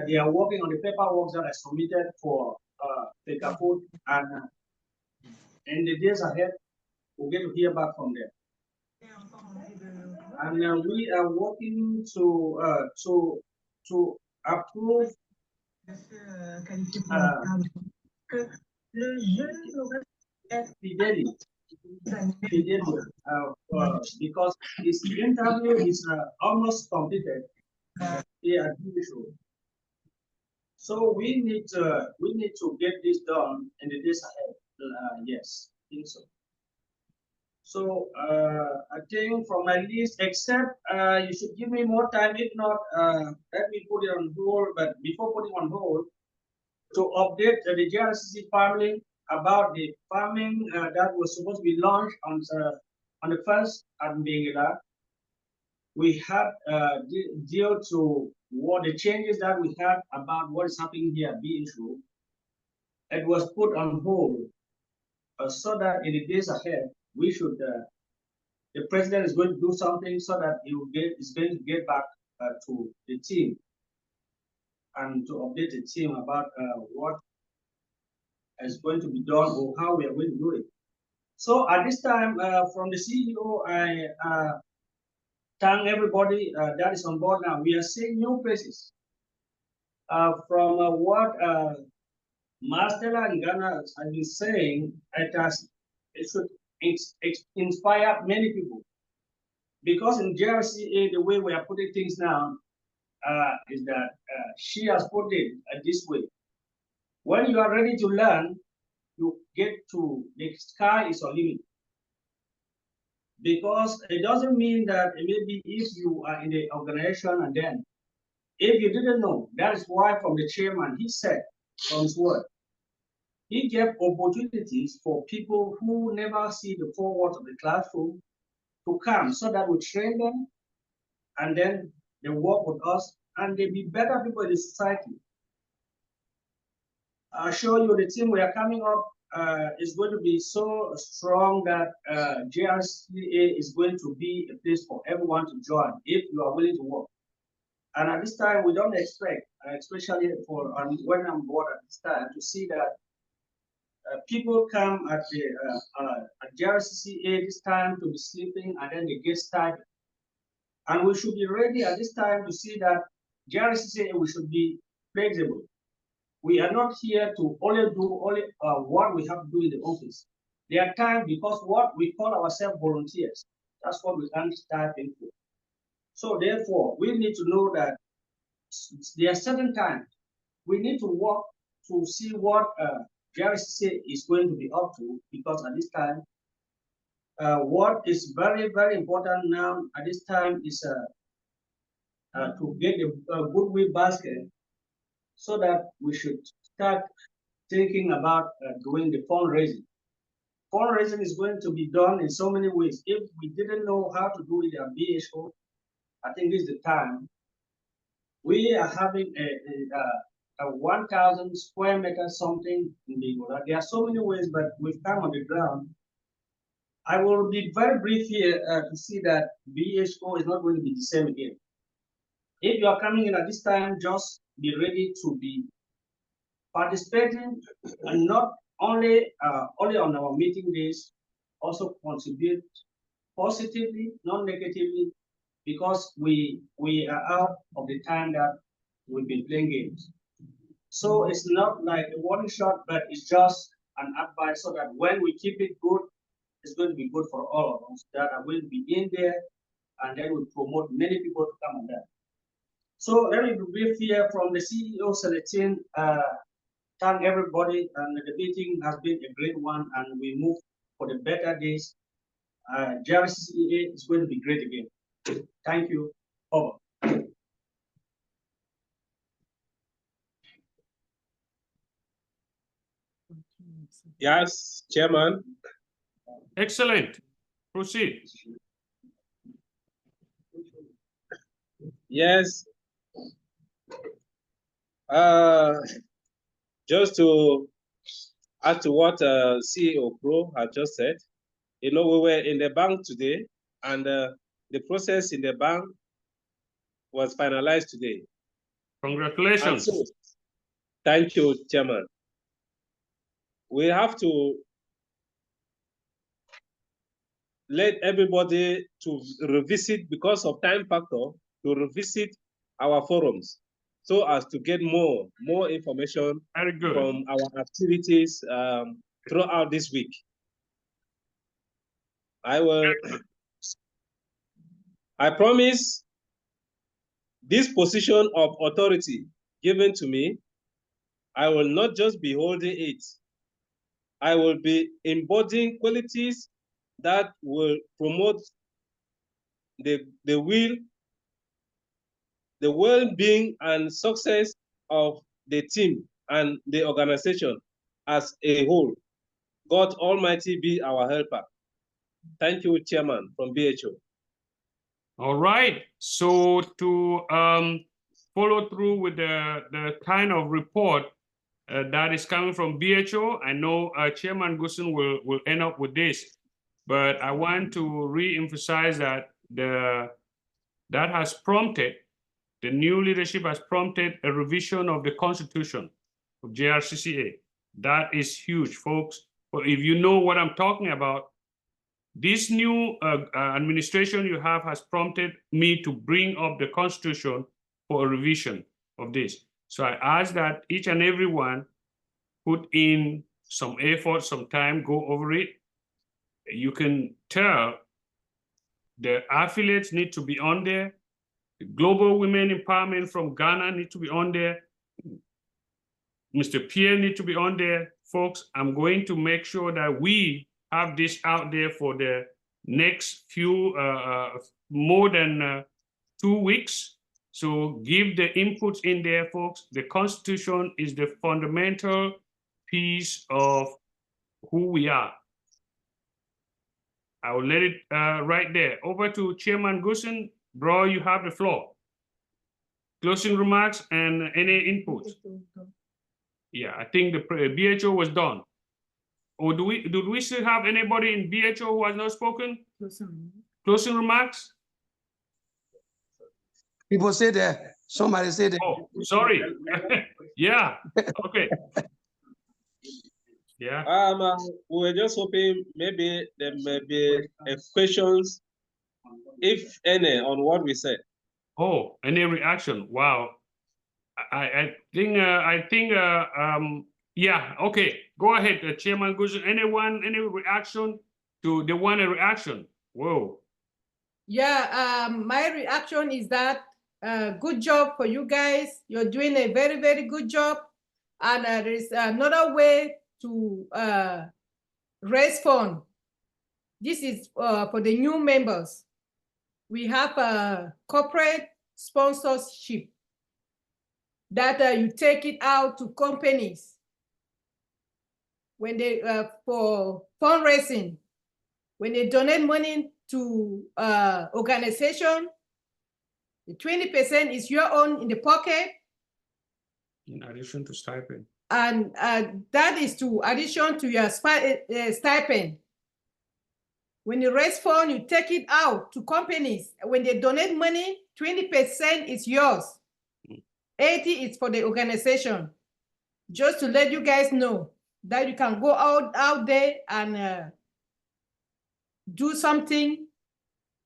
they are working on the paperwork that are submitted for Pekafut, and in the days ahead, we'll get to hear back from them. And we are working to approve Fidelity, because his interview is almost completed here at usual. So we need to get this done in the days ahead. Yes, I think so. So I think from my list, except you should give me more time. If not, let me put it on hold. But before putting on hold, to update the JRCC family about the farming that was supposed to be launched on the first at Mbengela. We had due to what the changes that we had about what is happening here at BHO, it was put on hold so that in the days ahead we should. The president is going to do something so that is going to get back to the team and to update the team about what is going to be done or how we are going to do it. So at this time, from the CEO, I thank everybody that is on board now. We are seeing new faces from what Marcella and Ghana has been saying. It should inspire many people, because in JRCCA, the way we are putting things now is that she has put it this way. When you are ready to learn, you get to, the sky is unlimited. Because it doesn't mean that maybe if you are in the organization and then, if you didn't know, that is why from the chairman, he said from his word, he gave opportunities for people who never see the four walls of the classroom to come so that we train them and then they work with us and they be better people in the society. I assure you the team we are coming up is going to be so strong that JRCCA is going to be a place for everyone to join if you are willing to work. And at this time, we don't expect, especially for when I'm board at this time, to see that people come at the at JRCCA this time to be sleeping and then they get started. And we should be ready at this time to see that JRCCA, we should be flexible. We are not here to only do what we have to do in the office. There are times, because what we call ourselves volunteers, that's what we can start into. So therefore, we need to know that there are certain times we need to work to see what JRCCA is going to be up to, because at this time, what is very, very important now at this time is to get a goodwill basket, so that we should start thinking about doing the fundraising. Fundraising is going to be done in so many ways. If we didn't know how to do it at BHO, I think this is the time. We are having a 1,000 square meter something in Angola. There are so many ways, but we've come on the ground. I will be very brief here to see that BHO is not going to be the same again. If you are coming in at this time, just be ready to be participating, and not only on our meeting days, also contribute positively, not negatively, because we are out of the time that we've been playing games. So it's not like a warning shot, but it's just and advice so that when we keep it good, it's going to be good for all of us that are going to be in there, and then we promote many people to come on that. So let me be brief here from the CEO Celestine. Thank everybody, and the meeting has been a great one, and we move for the better days. JRCCA is going to be great again. Thank you. Over. Yes, Chairman. Excellent. Proceed. Yes. Just to add to what CEO Pro had just said, you know, we were in the bank today, and the process in the bank was finalized today. Congratulations. So, thank you, Chairman. We have to let everybody to revisit, because of time factor, to revisit our forums so as to get more information from our activities throughout this week. I promise this position of authority given to me, I will not just be holding it. I will be embodying qualities that will promote the well-being and success of the team and the organization as a whole. God Almighty be our helper. Thank you, Chairman from BHO. All right. So to follow through with the kind of report that is coming from BHO, I know Chairman Gussen will end up with this, but I want to re-emphasize that that has prompted, the new leadership has prompted a revision of the Constitution of JRCCA. That is huge, folks. But if you know what I'm talking about, this new administration you have has prompted me to bring up the Constitution for a revision of this. So I ask that each and every one put in some effort, some time, go over it. You can tell the affiliates need to be on there. The Global Women Empowerment from Ghana need to be on there. Mr. Pierre need to be on there. Folks, I'm going to make sure that we have this out there for the next few, more than 2 weeks. So give the inputs in there, folks. The Constitution is the fundamental piece of who we are. I will let it right there. Over to Chairman Gussen. Bro, you have the floor. Closing remarks and any input. Yeah, I think the BHO was done. Or do we still have anybody in BHO who has not spoken? Closing remarks? People say that. Somebody said that. Oh, sorry. Yeah. Okay. Yeah. We were just hoping maybe there may be questions, if any, on what we said. Oh, any reaction? Wow. I think yeah. Okay. Go ahead, Chairman Gussen. Anyone? Any reaction to the one reaction? Whoa. Yeah. My reaction is that good job for you guys. You're doing a very, very good job. And there is another way to raise funds. This is for the new members. We have a corporate sponsorship that you take it out to companies when they for fundraising. When they donate money to organization, the 20% is your own in the pocket. In addition to stipend. And that is to addition to your stipend. When you raise funds, you take it out to companies. When they donate money, 20% is yours. 80 is for the organization. Just to let you guys know that you can go out there and do something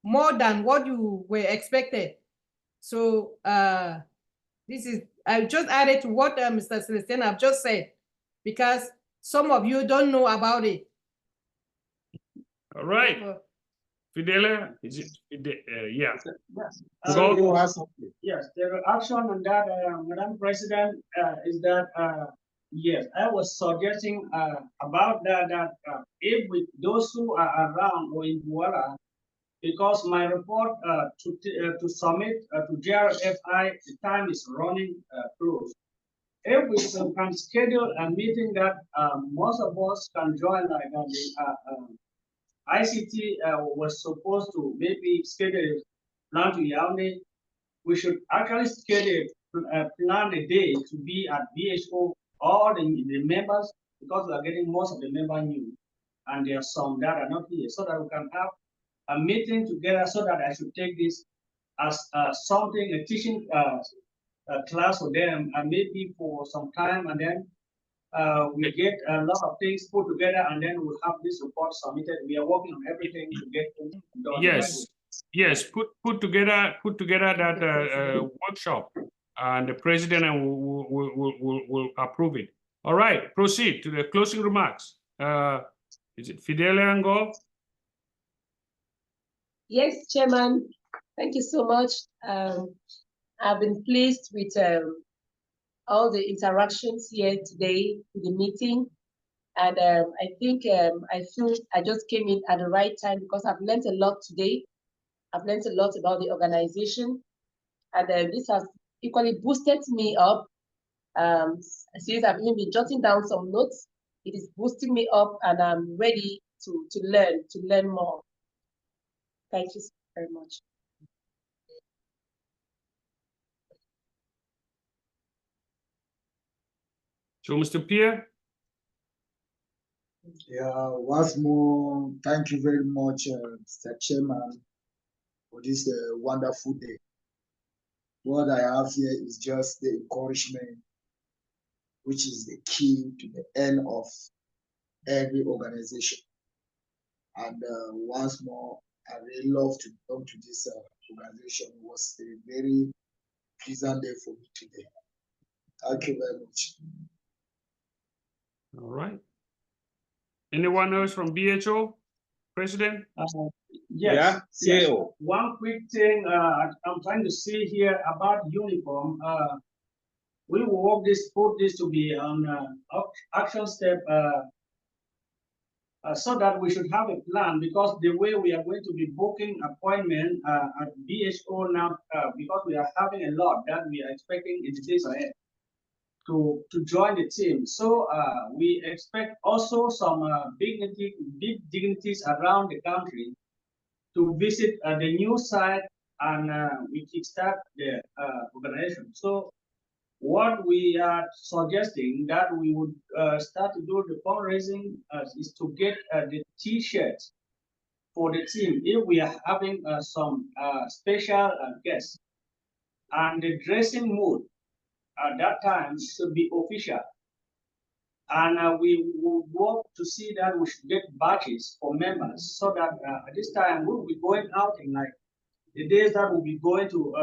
more than what you were expected. So this is, I just added to what Mr. Celestine have just said, because some of you don't know about it. All right. Fidelia, is it? Yeah. Yes. Go. Yes, the reaction on that, Madam President, is that yes, I was suggesting about that if with those who are around or in Buala, because my report to submit to JRFI, the time is running close. If we can schedule a meeting that most of us can join, like the ICT was supposed to maybe schedule plan to Yaoundé, we should actually schedule plan a day to be at BHO, all the members, because we are getting most of the members new, and there are some that are not here, so that we can have a meeting together, so that I should take this as something, a teaching class for them, and maybe for some time, and then we get a lot of things put together, and then we'll have this report submitted. We are working on everything to get things done. Yes, yes. Put together that workshop, and the president will approve it. All right, proceed to the closing remarks. Is it Fidelia Ngo? Yes, Chairman. Thank you so much. I've been pleased with all the interactions here today in the meeting. And I think I feel I just came in at the right time, because I've learned a lot today. I've learned a lot about the organization. And this has equally boosted me up. Since I've even been jotting down some notes, it is boosting me up, and I'm ready to learn more. Thank you very much. So, Mr. Pierre? Yeah, once more, thank you very much, Mr. Chairman, for this wonderful day. What I have here is just the encouragement, which is the key to the end of every organization. And once more, I really love to come to this organization. It was a very pleasant day for me today. Thank you very much. All right. Anyone else from BHO, President? Yes. Yeah, Yes. CEO. One quick thing I'm trying to see here about uniform. We will put this to be on action step, so that we should have a plan, because the way we are going to be booking appointment at BHO now, because we are having a lot that we are expecting in the days ahead to join the team. So we expect also some big dignitaries around the country to visit the new site, and we kickstart the organization. So what we are suggesting that we would start to do the fundraising is to get the T-shirts for the team if we are having some special guests, and the dressing mode at that time should be official. And we will work to see that we should get badges for members, so that at this time we'll be going out in like the days that we'll be going to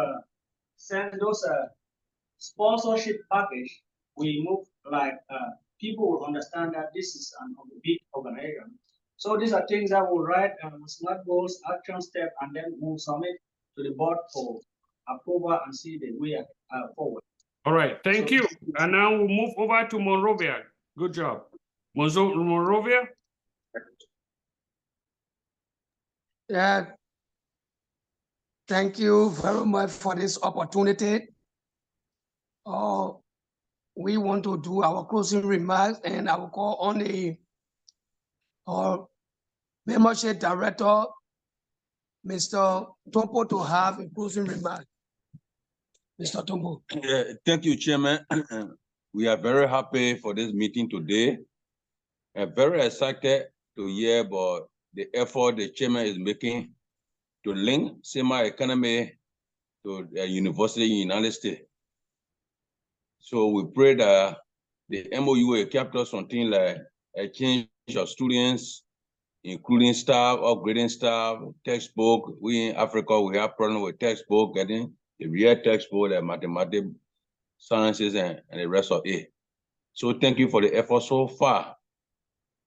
send those sponsorship package. We move like people will understand that this is a big organization. So these are things that we'll write SMART goals, action step, and then we'll submit to the board for approval and see the way forward. All right, thank you. And now we'll move over to Monrovia. Good job. Monrovia? Yeah. Thank you very much for this opportunity. We want to do our closing remarks, and I will call on the membership director, Mr. Tombo, to have a closing remark. Mr. Tombo. Thank you, Chairman. We are very happy for this meeting today. I'm very excited to hear about the effort the chairman is making to link semi-economy to the university in the United States. So we pray that the MOU will capture something like exchange of students, including staff, upgrading staff, textbook. We in Africa, we have problem with textbook, getting the real textbook, like mathematics, sciences, and the rest of it. So thank you for the effort so far.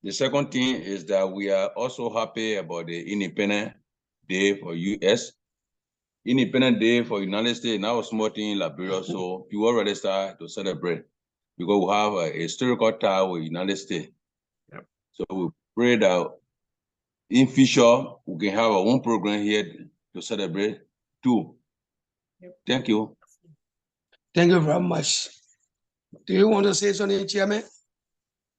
The second thing is that we are also happy about the Independence Day for US. Independence Day for United States, now a small thing in Liberia, so people already start to celebrate because we have a historical tie with United States. Yep. So we pray that in future, we can have our own program here to celebrate too. Yep. Thank you. Thank you very much. Do you want to say something, Chairman?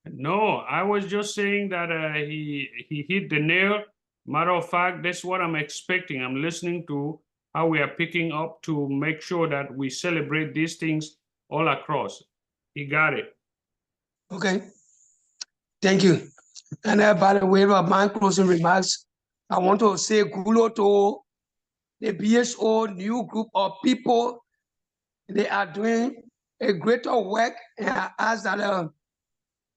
No, I was just saying that he hit the nail. Matter of fact, that's what I'm expecting. I'm listening to how we are picking up to make sure that we celebrate these things all across. He got it. Okay. Thank you. And by the way of my closing remarks, I want to say kudo to the BSO new group of people. They are doing a greater work, and I ask that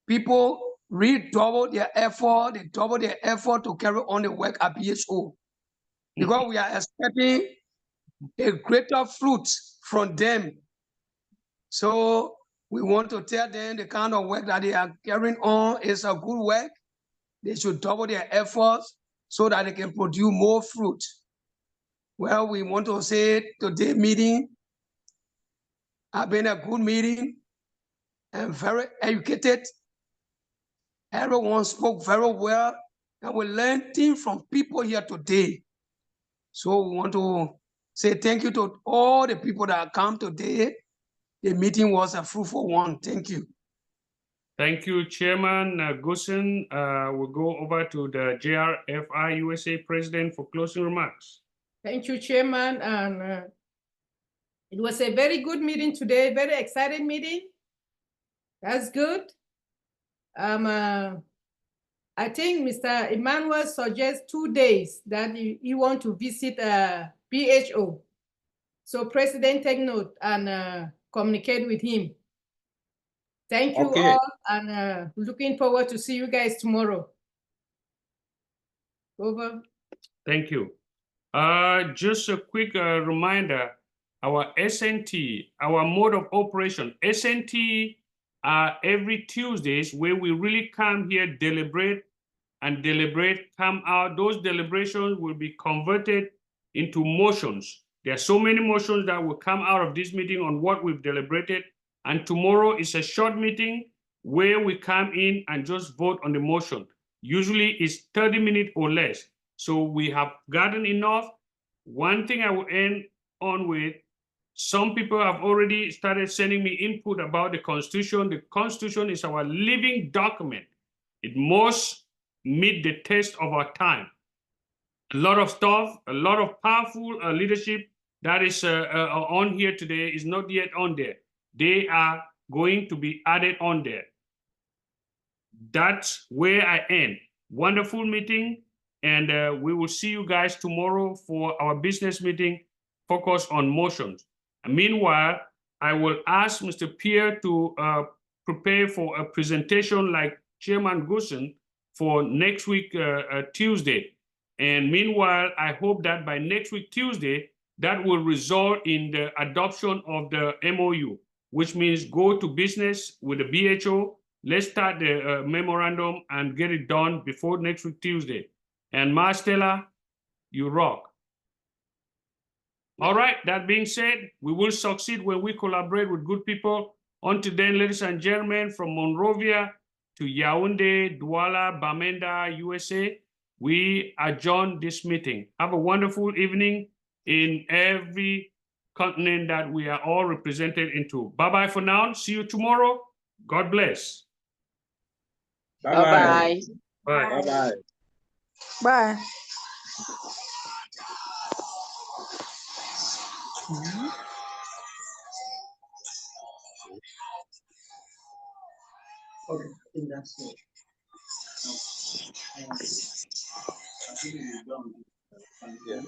people redouble their effort, they double their effort to carry on the work at BSO. Because we are expecting a greater fruit from them. So we want to tell them the kind of work that they are carrying on is a good work. They should double their efforts so that they can produce more fruit. Well, we want to say today's meeting has been a good meeting and very educated. Everyone spoke very well, and we learned things from people here today. So we want to say thank you to all the people that come today. The meeting was a fruitful one. Thank you. Thank you, Chairman Goosen. We'll go over to the JRFI USA President for closing remarks. Thank you, Chairman. And it was a very good meeting today, very exciting meeting. That's good. I think Mr. Emmanuel suggests 2 days that you want to visit BHO. So President, take note and communicate with him. Thank you all, and looking forward to see you guys tomorrow. Over. Thank you. Just a quick reminder, our SNT, our mode of operation, SNT every Tuesdays where we really come here, deliberate, come out. Those deliberations will be converted into motions. There are so many motions that will come out of this meeting on what we've deliberated. And tomorrow is a short meeting where we come in and just vote on the motion. Usually it's 30 minutes or less. So we have gotten enough. One thing I will end on with, some people have already started sending me input about the Constitution. The Constitution is our living document. It must meet the test of our time. A lot of stuff, a lot of powerful leadership that is on here today is not yet on there. They are going to be added on there. That's where I end. Wonderful meeting, and we will see you guys tomorrow for our business meeting focused on motions. And meanwhile, I will ask Mr. Pierre to prepare for a presentation like Chairman Goosen for next week, Tuesday. And meanwhile, I hope that by next week, Tuesday, that will result in the adoption of the MOU, which means go to business with the BHO. Let's start the memorandum and get it done before next week, Tuesday. And Marstella, you rock. All right, that being said, we will succeed when we collaborate with good people. Until then, ladies and gentlemen, from Monrovia to Yaoundé, Douala, Bamenda, USA, we adjourn this meeting. Have a wonderful evening in every continent that we are all represented into. Bye-bye for now. See you tomorrow. God bless. Bye-bye. Bye. Bye. Bye. Okay, I think that's it. I think we're done. Yeah.